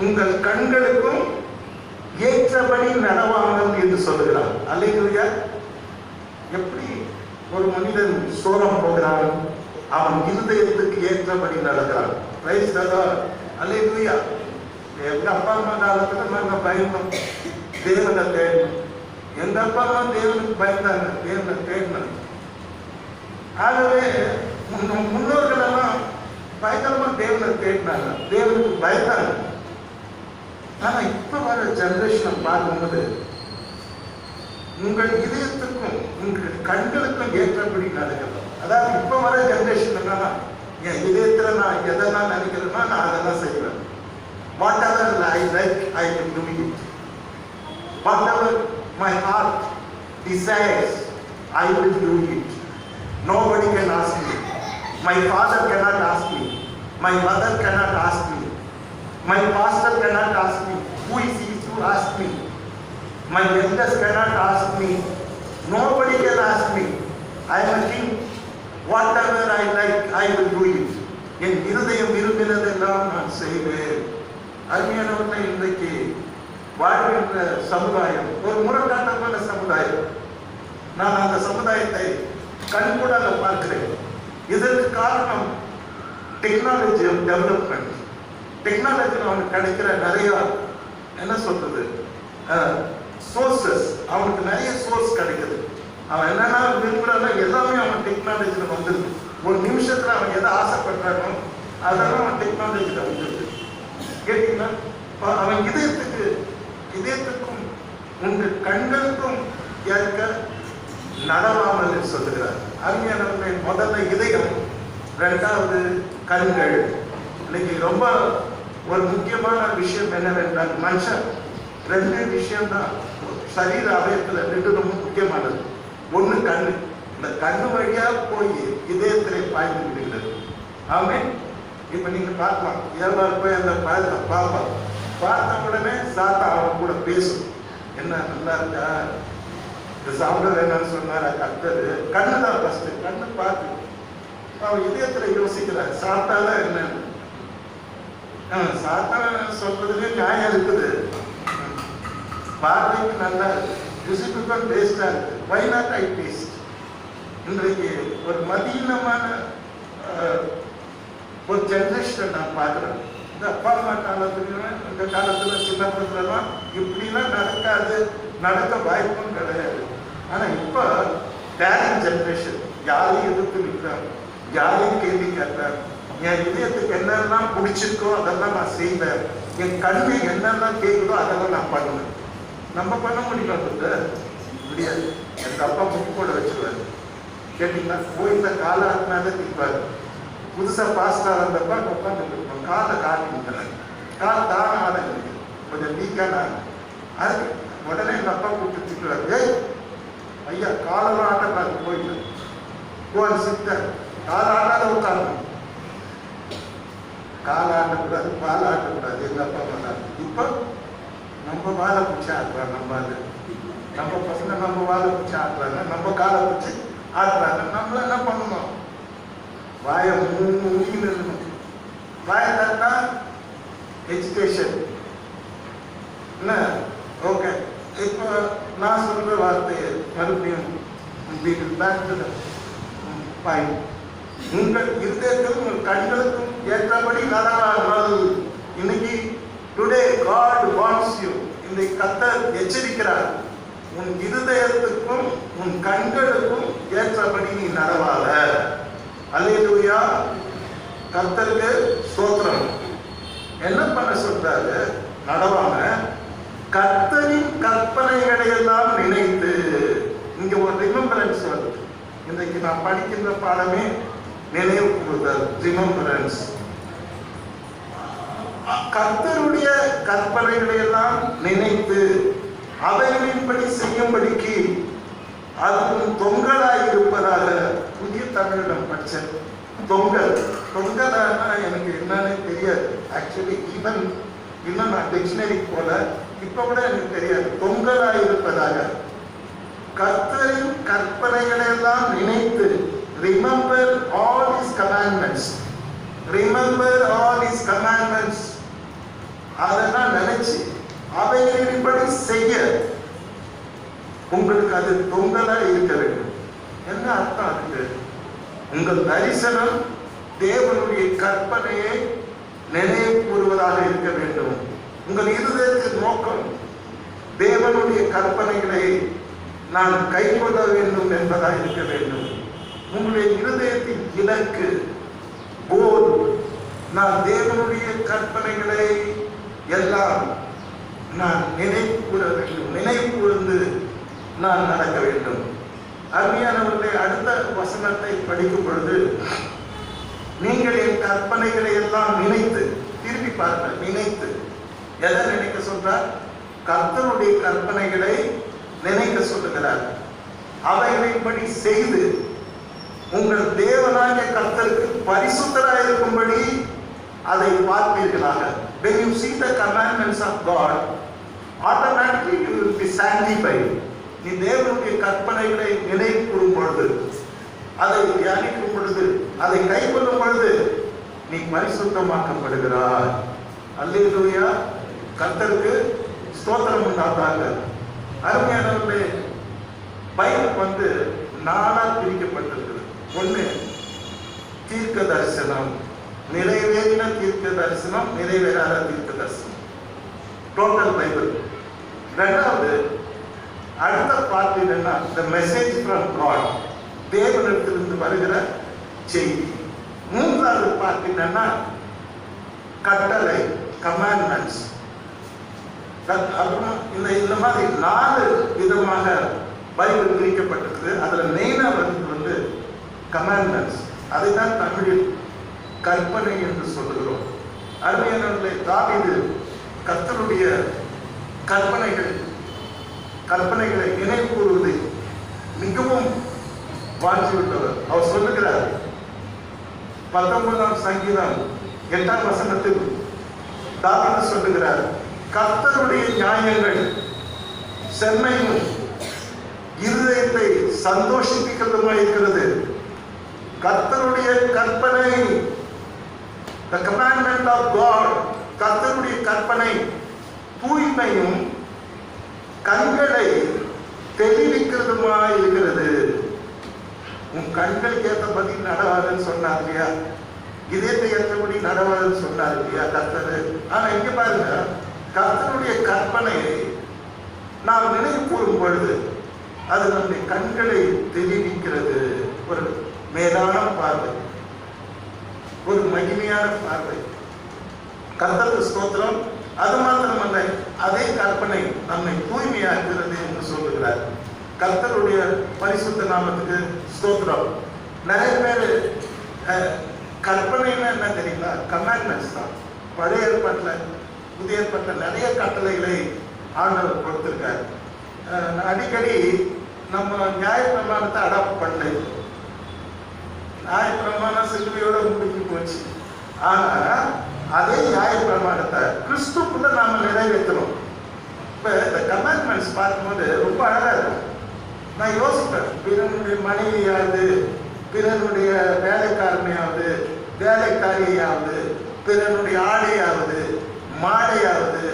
உங்கள் கண்களுக்கும் ஏற்றபடி நடவாமல் என்று சொல்லுகிறார். அல்லேலூயா. எப்படி ஒரு மனிதன் சோரம் போகிறான்? அவன் இருதயத்துக்கு ஏற்றபடி நடக்கிறான். Praise the Lord. அல்லேலூயா. எங்க அப்பா அம்மா காலத்துல நாங்க பயந்தோம், தேவனை தேடணும். எங்க அப்பா அம்மா தேவனுக்கு பயந்தாங்க, தேவனை தேடினாங்க. ஆகவே முன்னோர்கள் எல்லாம் பயங்கரமா தேவனை தேடினாங்க, தேவனுக்கு பயந்தாங்க. ஆனா இப்ப வர ஜெனரேஷனை பார்க்கும்போது உங்கள் இதயத்துக்கும் உங்கள் கண்களுக்கும் ஏற்றபடி நடக்கிறது. அதாவது இப்ப வர ஜெனரேஷன் என்னன்னா, என் இதயத்துல நான் எதெல்லாம் நினைக்கிறேன்னா நான் அதெல்லாம் செய்வேன். Whatever I like, I will do it. Whatever my heart desires, I will do it. Nobody can ask me. My father cannot ask me. My mother cannot ask me. My pastor cannot ask me. Who is he to ask me? My elders cannot ask me. Nobody can ask me. I am a king. Whatever I like, I will do it. என் இருதயம் விரும்பினதெல்லாம் நான் செய்வேன். அருமையானவர்களே, இன்றைக்கு வாழ்கின்ற சமுதாயம் ஒரு முரட்டாட்டமான சமுதாயம். நான் அந்த சமுதாயத்தை கண்கூடாக பார்க்கிறேன். இதற்கு காரணம் டெக்னாலஜி டெவலப்மெண்ட். டெக்னாலஜியில் அவனுக்கு கிடைக்கிற நிறைய என்ன சொல்றது சோர்சஸ், அவனுக்கு நிறைய சோர்ஸ் கிடைக்குது. அவன் என்னென்ன விரும்புறானோ எல்லாமே அவன் டெக்னாலஜியில் வந்துடுது. ஒரு நிமிஷத்துல அவன் எதை ஆசைப்படுறானோ அதெல்லாம் அவன் டெக்னாலஜியில் வந்துடுது. கேட்டீங்கன்னா அவன் இதயத்துக்கும் உங்கள் கண்களுக்கும் ஏற்க நடவாமல் சொல்லுகிறார். அருமையானவர்களே, முதல்ல இதயம், இரண்டாவது கண்கள். இன்னைக்கு ரொம்ப ஒரு முக்கியமான விஷயம் என்னவென்றால், மனுஷன் ரெண்டு விஷயம்தான் சரீர அவயத்தில் ரெண்டு ரொம்ப முக்கியமானது. ஒன்று கண்ணு. இந்த கண்ணு வழியா போய் இதயத்திலே பாய்ந்து விடுகிறது. ஆமே. இப்ப நீங்க பார்க்கலாம், ஏவாள் போய் அந்த பழத்தை பார்ப்பான். பார்த்த உடனே சாத்தா அவன் கூட பேசும். என்ன நல்லா இருக்கா, இந்த சாப்பிட வேணாம்னு சொன்னார் கர்த்தர். கண்ணு தான் ஃபர்ஸ்ட். கண்ணு பார்த்து அவன் இதயத்துல யோசிக்கிறார், சாப்பிட்டாதான் என்னன்னு. சாத்தா சொல்றதுல நியாயம் இருக்குது. பார்வைக்கு நல்லா இருக்கு, ருசிக்கும் டேஸ்டா இருக்கு. Why not I taste? இன்றைக்கு ஒரு மதீனமான ஒரு ஜெனரேஷனை நான் பார்க்குறேன். இந்த அப்பா அம்மா காலத்துல, இந்த காலத்துல சின்ன பிள்ளைலாம் இப்படிலாம் நடக்காது, நடக்க வாய்ப்பும் கிடையாது. ஆனா இப்ப பேரண்ட் ஜெனரேஷன் யாரையும் எதிர்த்து நிற்கிறாங்க, யாரையும் கேள்வி கேட்கிறாங்க. என் இதயத்துக்கு என்னெல்லாம் பிடிச்சிருக்கோ அதெல்லாம் நான் செய்வேன், என் கண்ணு என்னெல்லாம் கேட்குதோ அதெல்லாம் நான் பண்ணுவேன். நம்ம பண்ண முடியுமா? முடியாது. என் அப்பா முட்டி போட வச்சிருவாரு. கேட்டீங்கன்னா கோயில காலை ஆட்டினாலே திப்பாரு. புதுசா பாஸ்டா வந்தப்ப உட்காந்துருப்போம், காலை காட்டினாரு. கால் தானே ஆடங்க கொஞ்சம் வீக்கான. அதுக்கு உடனே எங்க அப்பா கூப்பிட்டு திட்டுவாரு, ஏய் ஐயா காலெல்லாம் ஆட்டக்கூடாது, கோயில் கோயில் சித்தர் காலை ஆட்டாத உட்காரணும், காலை ஆட்டக்கூடாது, பால் ஆட்டக்கூடாது. எங்க அப்பா பண்ணாரு. இப்போ நம்ம வாழை பிடிச்சி ஆடுறாங்க. நம்ம பசங்க நம்ம வாழை பிடிச்சி ஆடுறாங்க, நம்ம காலை பிடிச்சி ஆடுறாங்க. நம்மள என்ன பண்ணணும்? வாயை மூங்கின்னு இருக்கணும். வாயை தட்டா எஜுகேஷன் என்ன? ஓகே. இப்போ நான் சொல்ற வார்த்தையை மறுபடியும் உங்கள் இருதயத்துக்கும் உங்கள் கண்களுக்கும் ஏற்றபடி நடவார்கள். இன்னைக்கு டுடே காட் வாண்ட்ஸ் யூ. இந்த கர்த்தர் எச்சரிக்கிறார், உன் இருதயத்துக்கும் உன் கண்களுக்கும் ஏற்றபடி நீ நடவாத. அல்லேலூயா. கர்த்தருக்கு ஸ்தோத்திரம். என்ன பண்ண சொல்றாரு? நடவாம கர்த்தரின் கற்பனைகளை எல்லாம் நினைத்து. இங்க ஒரு ரிமெம்பரன்ஸ் வருது. இன்றைக்கு நான் படிக்கின்ற பாடமே நினைவு கூறுதல், ரிமெம்பரன்ஸ். கர்த்தருடைய கற்பனைகளை எல்லாம் நினைத்து அவைகளின்படி செய்யும்படிக்கு அதுவும் தொங்கலாய் இருப்பதாக. புதிய தமிழிடம் படிச்சேன். தொங்கல். தொங்கலானா எனக்கு என்னன்னு தெரியாது. ஆக்சுவலி இன்னும் நான் டிக்ஷனரி போல இப்ப கூட எனக்கு தெரியாது. தொங்கலாய் இருப்பதாக கர்த்தரின் கற்பனைகளை எல்லாம் நினைத்து. Remember all his commandments. Remember all his commandments. அதெல்லாம் நினைச்சு அவைகளின்படி செய்ய உங்களுக்கு அது தொங்கலா இருக்க வேண்டும். என்ன அர்த்தம் அதுக்கு? உங்கள் தரிசனம் தேவனுடைய கற்பனையை நினைவு கூறுவதாக இருக்க வேண்டும். உங்கள் இருதயத்தின் நோக்கம் தேவனுடைய கற்பனைகளை நான் கைக்கொள்ள வேண்டும் என்பதாக இருக்க வேண்டும். உங்களுடைய இருதயத்தின் இலக்கு கோல், நான் தேவனுடைய கற்பனைகளை எல்லாம் நான் நினைவு கூற வேண்டும், நினைவு கூர்ந்து நான் நடக்க வேண்டும். அருமையானவர்களை, அடுத்த வசனத்தை படிக்கும் பொழுது, நீங்கள் என் கற்பனைகளை எல்லாம் நினைத்து. திருப்பி பாருங்கள், நினைத்து. எதை நினைக்க சொல்றார்? கர்த்தருடைய கற்பனைகளை நினைக்க சொல்லுகிறார். அவைகளின்படி செய்து உங்கள் தேவனாகிய கர்த்தருக்கு பரிசுத்தராயிருக்கும்படி அதை பார்ப்பீர்களாக. When you see the commandments of God, automatically you will be sanctified. நீ தேவனுடைய கற்பனைகளை நினைவு கூறும் பொழுது, அதை தியானிக்கும் பொழுது, அதை கைக்கொள்ளும் பொழுது நீ பரிசுத்தமாக்கப்படுகிறாய். அல்லேலூயா. கர்த்தருக்கு ஸ்தோத்திரம் உண்டாதாக. அருமையானவர்களே, பைபிள் 4 பிரிக்கப்பட்டிருக்கிறது. ஒன்று தீர்க்க தரிசனம், நிறைவேறின தீர்க்க தரிசனம், நிறைவேறாத தீர்க்க தரிசனம், டோட்டல் பைபிள். ரெண்டாவது அடுத்த பார்ட் என்னன்னா the message from God, தேவனிடத்திலிருந்து வருகிற செய்தி. மூன்றாவது பார்ட் என்னன்னா கட்டளை, commandments. அப்புறம் இந்த மாதிரி 4 விதமாக பைபிள் பிரிக்கப்பட்டிருக்கு. அதுல மெயினா வந்து கமாண்ட்மெண்ட்ஸ். அதைதான் தமிழில் கற்பனை என்று சொல்லுகிறோம். அருமையானவர்களே, தாவீது கர்த்தருடைய கற்பனைகளை நினைவு கூறுவதை மிகவும் வாஞ்சிவிட்டவர். அவர் சொல்லுகிறார், 19ஆம் சங்கீதம் 8ஆம் வசனத்தில் தாவீது சொல்லுகிறார், கர்த்தருடைய நியாயங்கள் செம்மையும் இருதயத்தை சந்தோஷிப்பிக்கிறதுமா இருக்கிறது. கர்த்தருடைய கற்பனை, the commandment of God, கர்த்தருடைய கற்பனை தூய்மையும் கண்களை தெளிவிக்கிறதுமா இருக்கிறது. உன் கண்களுக்கு ஏற்றபடி நடவாதுன்னு சொன்னார் இல்லையா, இதயத்தை ஏற்றபடி நடவாதுன்னு சொன்னார் இல்லையா கர்த்தர். ஆனா இங்க பாருங்க, கர்த்தருடைய கற்பனையை நாம் நினைவு கூறும் பொழுது அது நம்முடைய கண்களை தெரிவிக்கிறது. ஒரு மேலான பார்வை, ஒரு மகிமையான பார்வை. கர்த்தருக்கு ஸ்தோத்திரம். அது மாத்திரமல்ல, அதே கற்பனை நம்மை தூய்மையாக்குகிறது என்று சொல்லுகிறார். கர்த்தருடைய பரிசுத்த நாமத்துக்கு ஸ்தோத்திரம். நிறைய பேர் கற்பனைன்னா என்ன தெரியுங்களா? கமாண்ட்மெண்ட்ஸ் தான். பழைய ஏற்பாட்டில் புதிய ஏற்பாட்டில் நிறைய கட்டளைகளை ஆண்டவர் கொடுத்திருக்காரு. அடிக்கடி நம்ம நியாயப்பிரமாணத்தை அடாப்ட் பண்ணல. நியாயப்பிரமாணம் சிலுவையோட முடிஞ்சு போச்சு. ஆனா அதே நியாயப்பிரமாணத்தை கிறிஸ்துக்குள்ள நாம நிறைவேற்றணும். இப்ப இந்த கமாண்ட்மெண்ட்ஸ் பார்க்கும்போது ரொம்ப அழகா இருக்கும். நான் யோசிப்பேன், பிறனுடைய மனைவியாவது, பிறனுடைய வேலைக்காரனையாவது, வேலைக்காரியாவது, பிறனுடைய ஆடையாவது, மாடையாவது,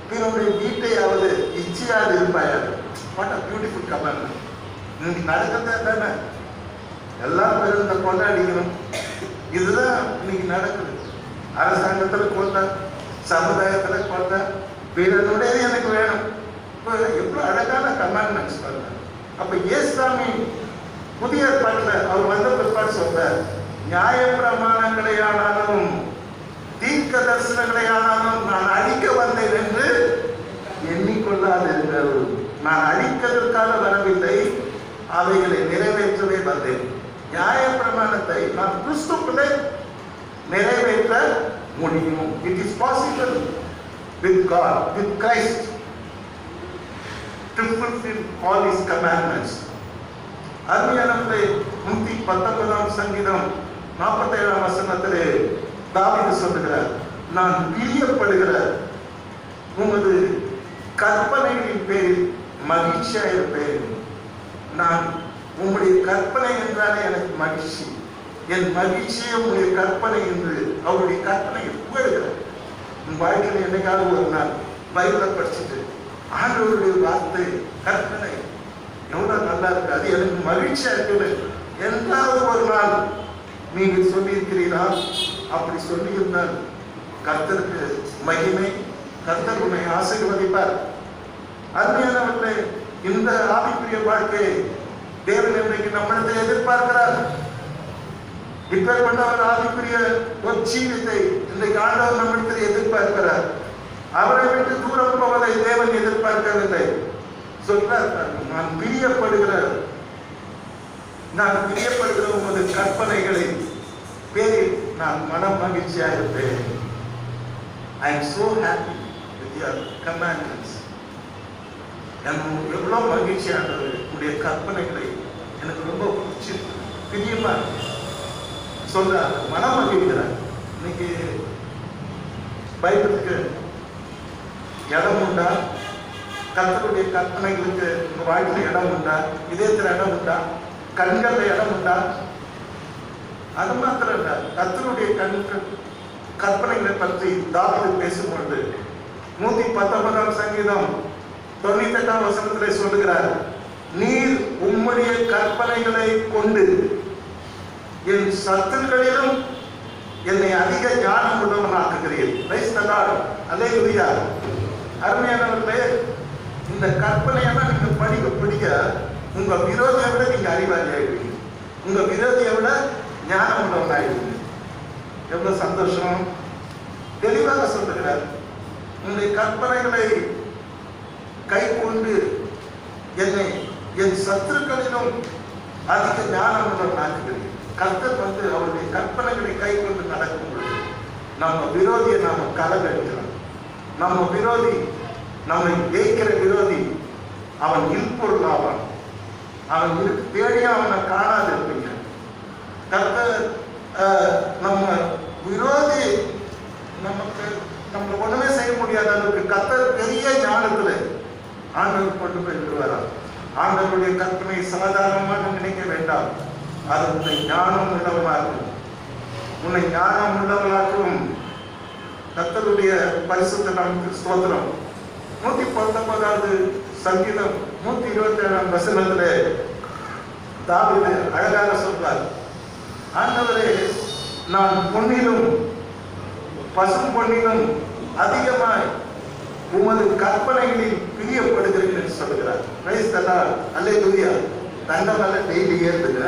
பிறனுடைய வீட்டையாவது இச்சையாது இருப்பாயாது. What a beautiful commandment. இன்னைக்கு நடக்கிறதே தானே, எல்லாம் பிறந்த கொண்டாடிக்கணும். இதுதான் இன்னைக்கு நடக்குது. அரசாங்கத்துல கொண்டா, சமுதாயத்துல கொண்டா, பிறனுடையது எனக்கு வேணும். இப்போ எவ்வளவு அழகான கமாண்ட்மெண்ட்ஸ் பாருங்க. அப்ப இயேசுசாமி புதிய ஏற்பாட்டில் அவர் வந்த பிற்பாடு சொல்றார், நியாய பிரமாணங்களை ஆனாலும் தீர்க்க தரிசனங்களை ஆனாலும் நான் அழிக்க வந்தேன் என்று எண்ணிக்கொள்ளாதீர்கள். நான் அழிப்பதற்காக வரவில்லை, அவைகளை நிறைவேற்றவே வந்தேன். நியாய பிரமாணத்தை நான் கிறிஸ்துக்குள்ளே நிறைவேற்ற முடியும். It is possible with God, with Christ, to fulfill all His commandments. அருமையானவர்களே, 119ஆம் சங்கீதம் 47ஆம் வசனத்திலே தாவீது சொல்லுகிறார், நான் பிரியப்படுகிற உமது கற்பனைகளின் பேரில் மகிழ்ச்சியா இருப்பேன். நான் உம்முடைய கற்பனை என்றாலே எனக்கு மகிழ்ச்சி. என் மகிழ்ச்சியே உங்களுடைய கற்பனை என்று அவருடைய கற்பனையை புகழ்கிறார். உன் வாழ்க்கையில் என்னைக்காவது ஒரு நாள் பைபிளை படிச்சுட்டு ஆண்டவருடைய வார்த்தை கற்பனை எவ்வளவு நல்லா இருக்கு, அது எனக்கு மகிழ்ச்சியா இருக்குது என்றாவது ஒரு நாள் நீங்கள் சொல்லியிருக்கிறீரா? அப்படி சொல்லியிருந்தால் கர்த்தருக்கு மகிமை, கர்த்தர் உன்னை ஆசீர்வதிப்பார். அருமையானவர்களே, இந்த ஆவிக்குரிய வாழ்க்கையை தேவன் இன்றைக்கு நம்மிடத்தை எதிர்பார்க்கிறார். இப்பேற்பட்ட ஒரு ஆவிக்குரிய ஒரு ஜீவித்தை இன்றைக்கு ஆண்டவர் நம்மிடத்தில் எதிர்பார்க்கிறார். அவரை விட்டு தூரம் போவதை தேவன் எதிர்பார்க்கவில்லை. சொல்றார், நான் பிரியப்படுகிற உமது கற்பனைகளை பேரில் நான் மனம் மகிழ்ச்சியா இருப்பேன். I am so happy with your commandments. எவ்வளவு மகிழ்ச்சியானது உடைய கற்பனைகளை எனக்கு ரொம்ப பிரியமா சொல்றார், மனம் மகிழ்கிறார். இன்னைக்கு பைபிளுக்கு இடம் உண்டா? கர்த்தருடைய கற்பனைகளுக்கு உங்க வாழ்க்கையில இடம் உண்டா? இதயத்துல இடம் உண்டா? கண்கள்ல இடம் உண்டா? அது மாத்திரம் இல்ல, கர்த்தருடைய கற்பனைகளை பற்றி தாவீது பேசும்பொழுது 119 சங்கீதம் 98 வசனத்திலே சொல்லுகிறார், நீர் உம்முடைய கற்பனைகளை கொண்டு என் சத்துருக்களிலும் என்னை அதிக ஞானம் உள்ளவனாக்குகிறீர். Price the Lord. அல்லேலூயா. அருமையானவர்களே, இந்த கற்பனையெல்லாம் நீங்க படிக்க உங்க விரோதியை விட நீங்க அறிவாளி ஆயிடுவீங்க. உங்க விரோதியை விட ஞானம் உள்ளவனாயிடுவீங்க. எவ்வளவு சந்தோஷம். தெளிவாக சொல்லுகிறார், உங்களுடைய கற்பனைகளை கை கொண்டு என்னை என் சத்துருக்களிலும் அதிக ஞானம் உள்ளவனாக்குகிறீர். கர்த்தர் அவருடைய கற்பனைகளை கை கொண்டு நடக்கும் பொழுது நம்ம விரோதியை நாம களம் எடுக்கலாம். நம்ம விரோதி, நம்மை ஜெயிக்கிற விரோதி, அவன் இல்பொருள் ஆவான். அவன் தேடியா அவனை காணாது இருப்பீங்க. கர்த்தர் நம்ம விரோதி நம்ம ஒண்ணுமே செய்ய முடியாத அளவுக்கு கர்த்தர் பெரிய ஞானத்துல ஆண்டவர் கொண்டு போய் விடுவாராம். ஆண்டவருடைய கற்பனை சாதாரணமாக நினைக்க வேண்டாம். அது உன்னை ஞானம் உள்ளவனாகும். உன்னை ஞானம் உள்ளவனாகவும் கர்த்தருடைய பரிசுத்த நாமத்துக்கு ஸ்தோத்திரம். 119 சங்கீதம் 127 வசனத்திலே தாவீது அழகாக சொல்றார், ஆண்டவரே, நான் பொன்னிலும் பசும் பொன்னிலும் அதிகமாய் உமது கற்பனைகளில் பிரியப்படுகிறேன் என்று சொல்லுகிறார். Price the Lord. அல்லேலூயா. தங்கம் மேல டெய்லி ஏறுதுங்க.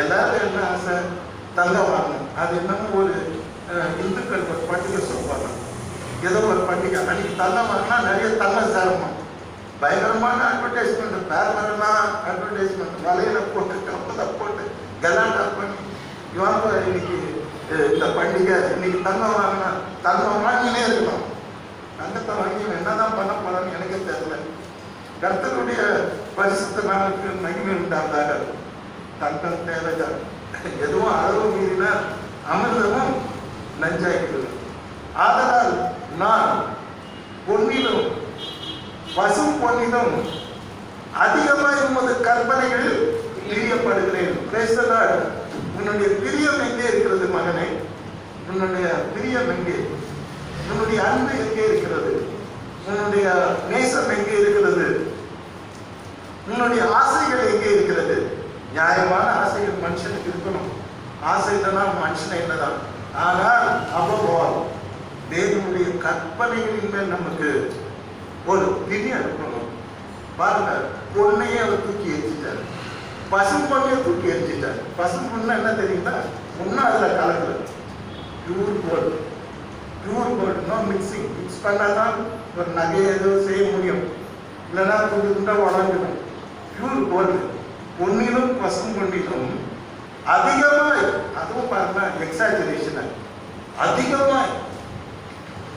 எல்லாரும் என்ன ஆசை? தங்கம் வாங்கணும். அது என்னமோ ஒரு இந்துக்கள் ஒரு பண்டிகை சொல்லுவாங்க, ஏதோ ஒரு பண்டிகை. அன்னைக்கு தங்கம் வாங்கினா நிறைய தங்கம் சேரணும். பயங்கரமான அட்வர்டைஸ்மெண்ட், பேரலாம் அட்வர்டைஸ்மெண்ட், வலையில போட்டு கப்பலை போட்டு கலாட்டா பண்ணி இவங்க இன்னைக்கு இந்த பண்டிகை, இன்னைக்கு தங்கம் வாங்கினா தங்கம் வாங்கினே இருக்கணும். தங்கத்தை வாங்கி என்னதான் பண்ண போறான்னு எனக்கே தெரியல. கர்த்தருடைய பரிசுத்த நாளுக்கு மகிமை உண்டாதாக தங்கம் தேவைதான். எதுவும் அளவு மீறினா அமிர்தமும் நஞ்சாகிறது. ஆதலால் நான் பொன்னிலும் பசும் பொன்னிலும் அதிகமாக உமது கற்பனைகளில் பிரியப்படுகிறேன். Price the Lord. உன்னுடைய பிரியம் எங்கே இருக்கிறது மகனே? உன்னுடைய பிரியம் எங்கே? உன்னுடைய அன்பு எங்கே இருக்கிறது? உன்னுடைய நேசம் எங்கே இருக்கிறது? உன்னுடைய ஆசைகள் எங்கே இருக்கிறது? நியாயமான ஆசைகள் மனுஷனுக்கு இருக்கணும். ஆசை இல்லைன்னா மனுஷனை இல்லைதான். ஆனால் அவ்வளவு தேவனுடைய கற்பனைகளின் மேல் நமக்கு ஒரு பிரியம் இருக்கணும். பாருங்க, பொண்ணையே அவர் தூக்கி எரிச்சிட்டார், பசும் பொண்ணையை தூக்கி எரிச்சிட்டார். பசும் பொண்ணு என்ன தெரியுங்களா? ஒன்னும் அதுல கலக்கல, pure gold. Pure gold, no mixing. Mix பண்ணாதான் ஒரு நகையை ஏதோ செய்ய முடியும், இல்லைன்னா கொஞ்சம் துண்டா உடஞ்சிடும். Pure gold. பொன்னிலும் பசும் பொன்னிலும் அதிகமாய், அதுவும் பாருங்க எக்ஸாஜரேஷன், அதிகமாய்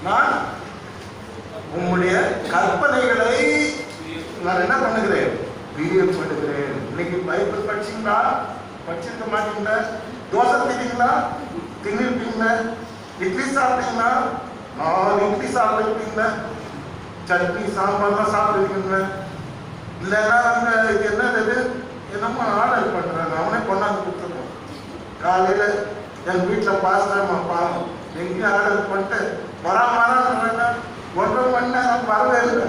நான் உம்முடைய கற்பனைகளை நான் என்ன பண்ணுகிறேன்? பிரியப்படுகிறேன். இன்னைக்கு பைபிள் படிச்சீங்களா? படிச்சிருக்க மாட்டீங்களா? தோசை தின்னீங்களா? தின்னிருப்பீங்களா? இட்லி சாப்பிட்டீங்களா? 4 இட்லி சாப்பிட்டுருப்பீங்களா? சட்னி சாம்பார்லாம் சாப்பிட்டுருக்கீங்களா? இல்லைன்னா இது என்னது என்னமோ ஆர்டர் பண்றாங்க, அவனே கொண்டாந்து கொடுத்துருவோம். காலையில என் வீட்டில் பாஸ்தாமா பாவம் எங்கேயும் ஆர்டர் பண்ணிட்டு வராம 1.5 மணி நேரம் வரவே இல்லை.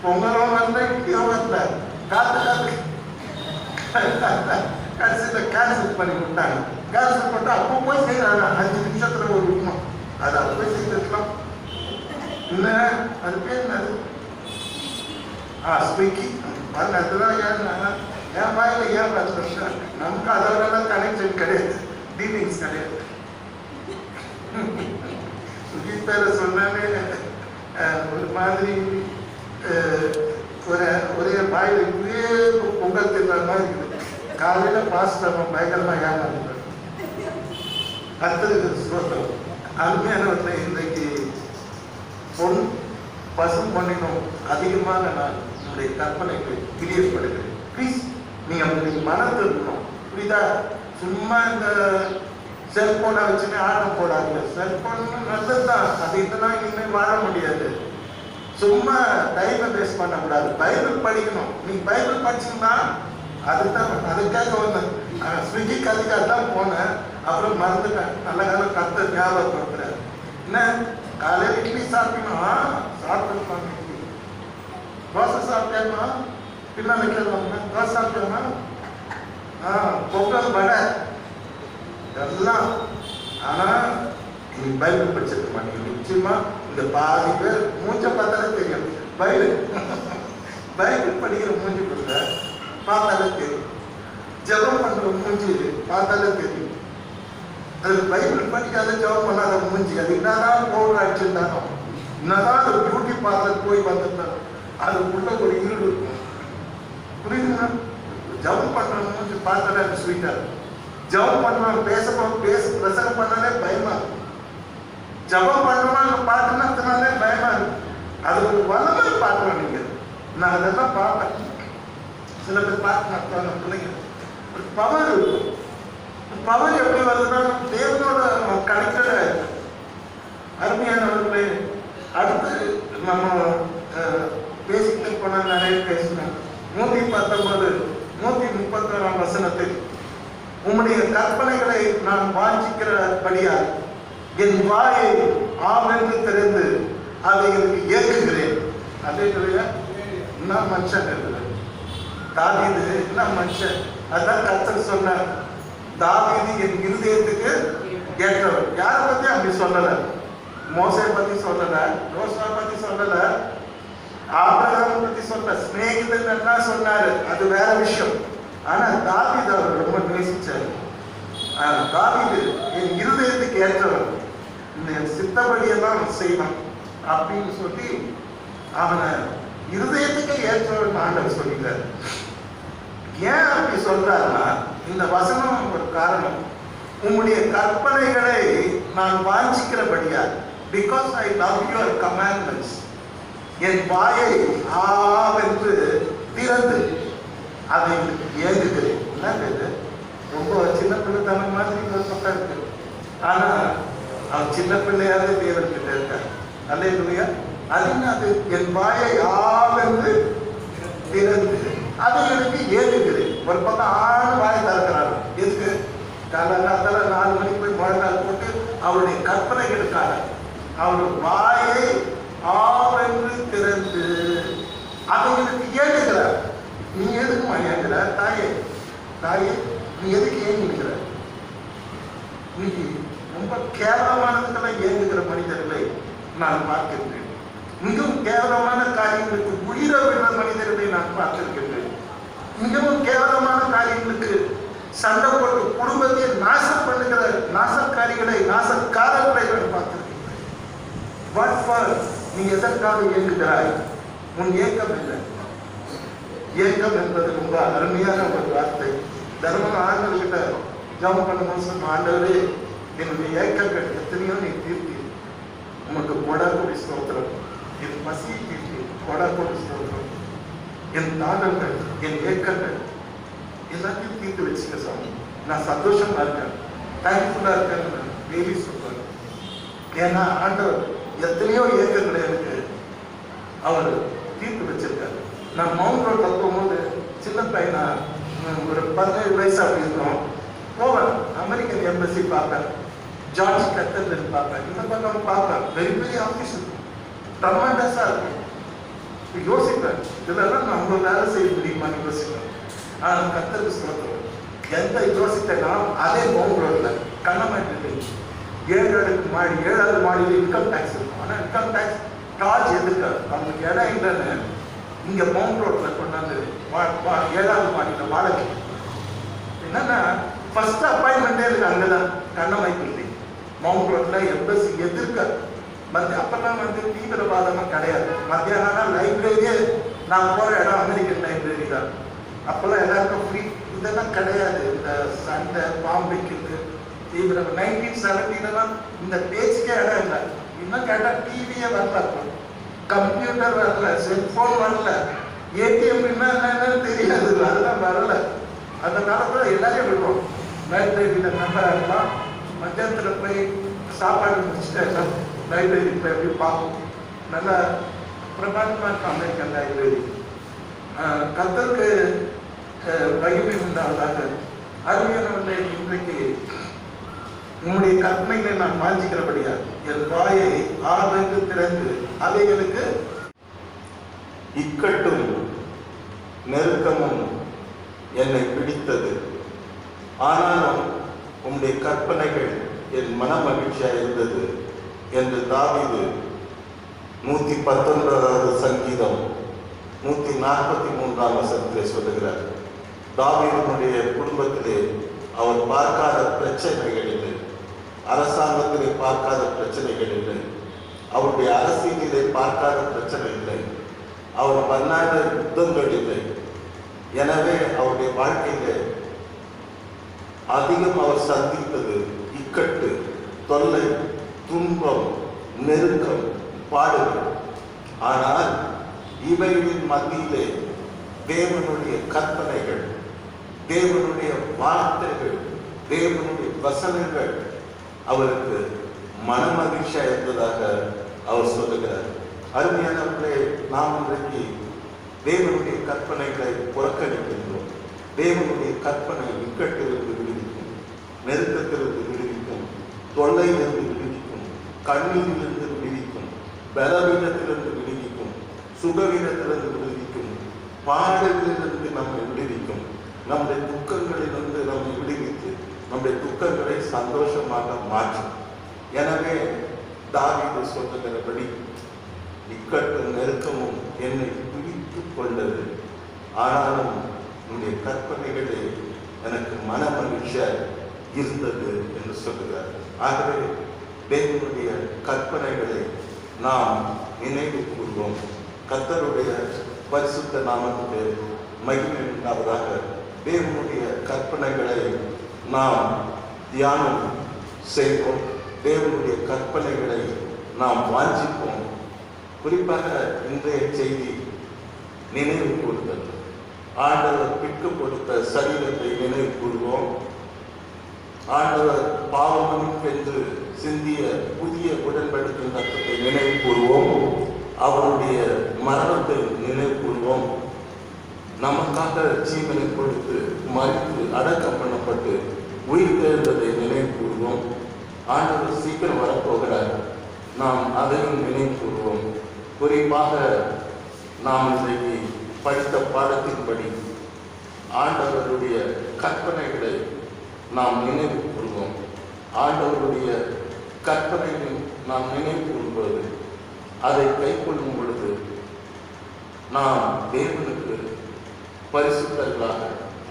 பொங்கலும் வரல, இட்லியும் வரல, காத்து கடைசியில் கேன்சல் பண்ணி விட்டாங்க. கேன்சல் பண்ணிட்டு அப்போ போய் செய்யறாங்க. 5 நிமிஷத்துல ஒரு விடணும். அது அப்போ போய் செய்திருக்கலாம். இல்லை, அது பேர் என்னது? ஸ்விக்கி. அதெல்லாம் என் வாயில ஏன் பார்த்து நமக்கு அதோட கனெக்ஷன் கிடையாது, டீலிங்ஸ் கிடையாது. ஸ்விக்கி பேரை சொன்னாலே ஒரு மாதிரி ஒரே வாயில இப்படியே பொங்கல் தின்ற மாதிரி இருக்குது. காலையில பாஸ்ட் நம்ம பயங்கரமா ஏமாறுது. அடுத்தது ஸ்ரோத்திரம். அருமையானவற்றை இன்றைக்கு பொன் பசும் பொன்னினும் அதிகமாக நான் உங்களுடைய கற்பனைக்கு பிரியப்படுகிறேன். ப்ளீஸ் நீங்க உங்களுக்கு மனத்தில் இருக்கணும். புரியுதா? சும்மா இந்த செல்போனை வச்சுன்னு ஆட்டம் போடாது. செல்போன் நல்லதுதான், அது இதெல்லாம் இனிமேல் வாழ முடியாது. சும்மா டைமை வேஸ்ட் பண்ணக்கூடாது. பைபிள் படிக்கணும். நீ பைபிள் படிச்சீங்கன்னா அதுதான் அதுக்காக வந்தேன். ஸ்விக்கிக்கு அதுக்காக தான் போனேன். அப்புறம் மறந்துட்டேன். நல்ல காலம் கத்த ஞாபகப்படுத்துறேன். என்ன காலையில் இட்லி சாப்பிட்டீங்கன்னா சாப்பிட்டுருப்பாங்க. இட்லி தோசை சாப்பிட்டேன்னா பின்னாடி கேட்கலாம்னா தோசை சாப்பிட்டேன்னா பொங்கல் வடை எல்லாம். ஆனால் நீ பைபிள் படிச்சிருக்க மாட்டீங்க. நிச்சயமா இந்த பாதி பேர் மூஞ்ச பார்த்தாலே தெரியும். பைபிள் படிக்கிற மூஞ்சி கொடுத்த பார்த்தாலே தெரியும். ஜபம் பண்ற மூஞ்சி பார்த்தாலே தெரியும். அது பைபிள் படிக்காத ஜபம் பண்ணாத மூஞ்சி. அது என்னதான் பவுடர் அடிச்சிருந்தாலும் என்னதான் அது பியூட்டி பார்லர் போய் வந்திருந்தாலும் அதுக்குள்ள ஒரு ஈடு இருக்கும். புரியுதுங்களா? ஜபம் பண்ற மூஞ்சி பார்த்தாலே அது ஸ்வீட்டா இருக்கும். ஜபம் பண்ணுவாங்க பிரசங்கம் பண்ணாலே பயமா இருக்கும். ஜபம் பண்ணுவாங்க பாட்டுனாலே பயமா இருக்கும். அது ஒரு வல்லமை பார்க்கலாம். நீங்க நான் அதெல்லாம் பார்ப்பேன். சில பேர் பார்த்து நடத்துவாங்க பிள்ளைங்க. ஒரு பவர் இருக்கும். பவர் எப்படி வருதுன்னா தேவனோட கனெக்டடா இருக்கு. அருமையானவர்களே, அடுத்து நம்ம பேசிக்கிட்டு போனா நிறைய பேசினோம். 119 131 வசனத்தில் உம்முடைய கற்பனைகளை நான் வாஞ்சிக்கிறபடியால் என் வாயை ஆவென்று திறந்து அவைகளுக்கு ஏற்றுகிறேன். அதே என்ன மனுஷன் இருக்கிறேன். தாவீது என்ன மனுஷன். அதான் கர்த்தர் சொன்னார், தாவீது என் இருதயத்துக்கு ஏற்றவர். யாரை பத்தி அப்படி சொல்லல. மோசே பத்தி சொல்லல, யோசுவா பத்தி சொல்லல, ஆபிரகாம் பத்தி சொல்ல. சிநேகிதன் என்ன சொன்னாரு, அது வேற விஷயம். ஆனா தாவீது அவர் ரொம்ப நேசிச்சாரு. தாவீது என் இருதயத்துக்கு ஏற்றவர், இந்த சித்தப்படியெல்லாம் செய்வான் அப்படின்னு சொல்லி அவனை இருதயத்துக்கு ஏற்றவர் ஆண்டவர் சொல்லிட்டார். ஏன் அப்படி சொல்றாருன்னா இந்த வசனம் ஒரு காரணம். உம்முடைய கற்பனைகளை நான் வாஞ்சிக்கிறபடியா, because I love your commandments, என் வாயை ஆவென்று திறந்து அதை ஏங்குகிறேன். என்ன ரொம்ப சின்ன பிள்ளைத்தனம் மாதிரி ஒரு பக்கம் இருக்கு. ஆனா அவன் சின்ன பிள்ளையாவது தேவன் கிட்ட இருக்கார். அல்லேலூயா. அது என் வாயை ஆவென்று திறந்து அதை எனக்கு ஏங்குகிறேன். ஒரு பக்கம் ஆண் வாயை திறக்கிறாரு. எதுக்கு? காலங்காத்தால 4 மணிக்கு போய் முழங்கால் போட்டு அவருடைய கற்பனைகளுக்காக அவர் வாயை ஆவென்று திறந்து அவைகளுக்கு ஏங்குகிறார். நீ எதுக்குமா ஏங்குற? தாயே தாயே நீ எதுக்கு ஏங்குகிற? நீ ரொம்ப கேவலமானதுக்கெல்லாம் ஏங்குகிற மனிதர்களை நான் பார்க்கின்றேன். மிகவும் கேவலமான காரியங்களுக்கு உயிரை விடுற மனிதர்களை நான் பார்த்திருக்கின்றேன். மிகவும் கேவலமான காரியங்களுக்கு சண்டை போட்டு குடும்பத்தை நாசம் பண்ணுகிற நாசக்காரிகளை நாசக்காரர்களை நான் பார்த்திருக்கின்றேன். What for? நீ எதற்காக இயங்குகிறாய்? உன் ஏக்கம் இல்லை. ஏக்கம் என்பது ரொம்ப அருமையான ஒரு வார்த்தை. தர்மம் ஆண்டவர்கிட்ட ஜபம் பண்ணும்போது ஆண்டவரே என்னுடைய ஏக்கங்கள் எத்தனையோ நீ தீர்த்தி, உனக்கு கொடாக்கொடி ஸ்தோத்திரம். என் பசியை தீர்த்தி கொடாக்கொடி ஸ்தோத்திரம். என் தாகங்கள் என் ஏக்கங்கள் எல்லாத்தையும் தீர்த்து வச்சுக்க சாமி. நான் சந்தோஷமா இருக்கேன், தேங்க்ஃபுல்லா இருக்கேன்னு டெய்லி சொல்றேன். ஏன்னா ஆண்டவர் எத்தனையோ ஏக்கங்களை எனக்கு அவர் தீர்த்து வச்சிருக்காரு. நான் மவுண்ட் ரோட்ல போகும்போது சின்ன பையனா ஒரு 17 வயசு அப்படி இருக்கும். போவேன், அமெரிக்கன் எம்பசி பார்ப்பேன், ஜார்ஜ் கத்தர் பார்ப்பேன், இந்த பக்கம் பார்ப்பேன். பெரிய பெரிய ஆஃபீஸ் இருக்கும், ட்ரமெண்டஸா இருக்கும். யோசிப்பேன், இதெல்லாம் நம்ம வேலை செய்ய முடியுமான்னு யோசிப்பேன். ஆனால் கத்தருக்கு சொல்லுவோம், எந்த யோசித்தேன்னா அதே மவுண்ட் ரோட்ல கண்ணமாட்டு 7 அடுக்கு மாடி, 7வது மாடியில் இன்கம் டேக்ஸ் இருக்கும். ஆனால் இன்கம் டேக்ஸ் சார்ஜ் எதுக்காது, அவங்களுக்கு இடம் இல்லைன்னு இங்க மவுண்ட் ரோட்ல கொண்டாந்து 7வது மாடியில வாடகை. என்னன்னா ஃபர்ஸ்ட் அப்பாயின்மெண்டே இருக்கு அங்கதான், கண்ணமாய்க்கு மவுண்ட் ரோட்ல எம்பசி எதிர்க்க. அப்பெல்லாம் தீவிரவாதமா கிடையாது. மத்தியானம் லைப்ரரியே நான் போற இடம் அமெரிக்கன் லைப்ரரி தான். அப்பெல்லாம் எல்லாருக்கும் ஃப்ரீ. இதெல்லாம் கிடையாது. இந்த சண்டை பாம்பு வைக்கிறது தீவிரம் 1970 இந்த பேச்சுக்கே இடம் இல்லை. இன்னும் கேட்டா டிவியே வரல, கம்ப்யூட்டர் வரல, செல்போன் வரல, ஏடிஎம் என்னன்னு தெரியாது, அதெல்லாம் வரல. அந்த காலத்துல எல்லாரையும் விடுவோம். லைப்ரரியில மெம்பர் ஆகலாம். மத்தியானத்துல போய் சாப்பாடு முடிச்சுட்டு லைப்ரரி போய் எப்படி பார்ப்போம். நல்லா பிரபாத்மான் அமெரிக்கன் லைப்ரரி. கர்த்தருக்கு மகிமை உண்டாவதாக. அருமையானவர்களே, இன்றைக்கு உங்களுடைய கற்பனைகளை நான் வாஞ்சிக்கிறபடியா என் வாயை ஆராய்ந்து திறந்து அவைகளுக்கு இக்கட்டும் நெருக்கமும் என்னை பிடித்தது, ஆனாலும் உம்முடைய கற்பனைகள் என் மன மகிழ்ச்சியாக இருந்தது என்று தாவீது 119வது சங்கீதம் 143ஆம் வசனத்திலே சொல்லுகிறார். தாவீதுடைய குடும்பத்திலே அவர் பார்க்காத பிரச்சனைகள் இல்லை, அரசாங்கத்திலே பார்க்காத பிரச்சனைகள் இல்லை, அவருடைய அரசியலிலே பார்க்காத பிரச்சனை இல்லை, அவர் பண்ணாத யுத்தங்கள் இல்லை. எனவே அவருடைய வாழ்க்கையிலே அதிகம் அவர் சந்தித்தது இக்கட்டு, தொல்லை, துன்பம், நெருக்கம், பாடுகள். ஆனால் இவைகளின் மத்தியிலே தேவனுடைய கற்பனைகள், தேவனுடைய வார்த்தைகள், தேவனுடைய வசனங்கள் அவருக்கு மனமகிழ்ச்சியா இருந்ததாக அவர் சொல்லுகிறார். அருமையானவர்களே, நாம் இன்றைக்கு தேவனுடைய கற்பனைகளை புறக்கணிக்கின்றோம். தேவனுடைய கற்பனை இக்கட்டிலிருந்து விடுவிக்கும், நெருக்கத்திலிருந்து விடுவிக்கும், தொல்லையிலிருந்து விடுவிக்கும், கண்ணீரிலிருந்து விடுவிக்கும், பலவீனத்திலிருந்து விடுவிக்கும், சுகவீனத்திலிருந்து விடுவிக்கும், பாடலிலிருந்து நம்மை விடுவிக்கும், நம்முடைய துக்கங்களிலிருந்து நம்மை விடுவித்து நம்முடைய துக்கங்களை சந்தோஷமாக மாற்றும். எனவே தாவீது சொல்லுகிறபடி இக்கட்டும் நெருக்கமும் என்னை பிடித்துக் கொண்டது, ஆனாலும் உன்னுடைய கற்பனைகளே எனக்கு மன மகிழ்ச்சியாக இருந்தது என்று சொல்லுகிறார். ஆகவே தேவனுடைய கற்பனைகளை நாம் நினைவு கூறுவோம். கர்த்தருடைய பரிசுத்த நாமத்துக்கு மகிமை உண்டாவதாக. தேவனுடைய கற்பனைகளை நாம் தியானம் செய்வோம். தேவனுடைய கற்பனைகளை நாம் வாஞ்சிப்போம். குறிப்பாக இன்றைய செய்தி நினைவு கூறுதல். ஆண்டவர் பிற்கு கொடுத்த சரீரத்தை நினைவு கூறுவோம். ஆண்டவர் பாவமன்னிப்பென்று சிந்திய புதிய உடன்படிக்கை ரத்தத்தை நினைவு கூறுவோம். அவருடைய மரணத்தை நினைவு கூறுவோம். நமக்காக ஜீவனை கொடுத்து மறித்து அடக்கம் பண்ணப்பட்டு உயிர் தேர்ந்ததை நினைவு கூறுவோம். ஆண்டவர் சீக்கிரம் வரப்போகிறார், நாம் அதையும் நினைவு கூறுவோம். குறிப்பாக நாம் இன்றைக்கு படித்த பாடத்தின்படி ஆண்டவருடைய கற்பனைகளை நாம் நினைவு கூறுவோம். ஆண்டவருடைய கற்பனைகளை நாம் நினைவு கூறும்போது, அதை கைக்கொள்ளும் பொழுது நாம் தேவனுக்கு பரிசுத்தர்களாக,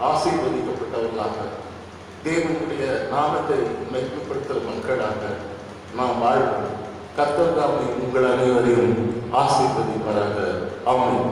ஆசீர்வதிக்கப்பட்டவர்களாக, தேவனுடைய நாமத்தை மையப்படுத்துகிற மக்களாக நாம் வாழ்வோம். கர்த்தர் தாமே உங்கள் அனைவரையும் ஆசீர்வதிப்பாராக. ஆமென்.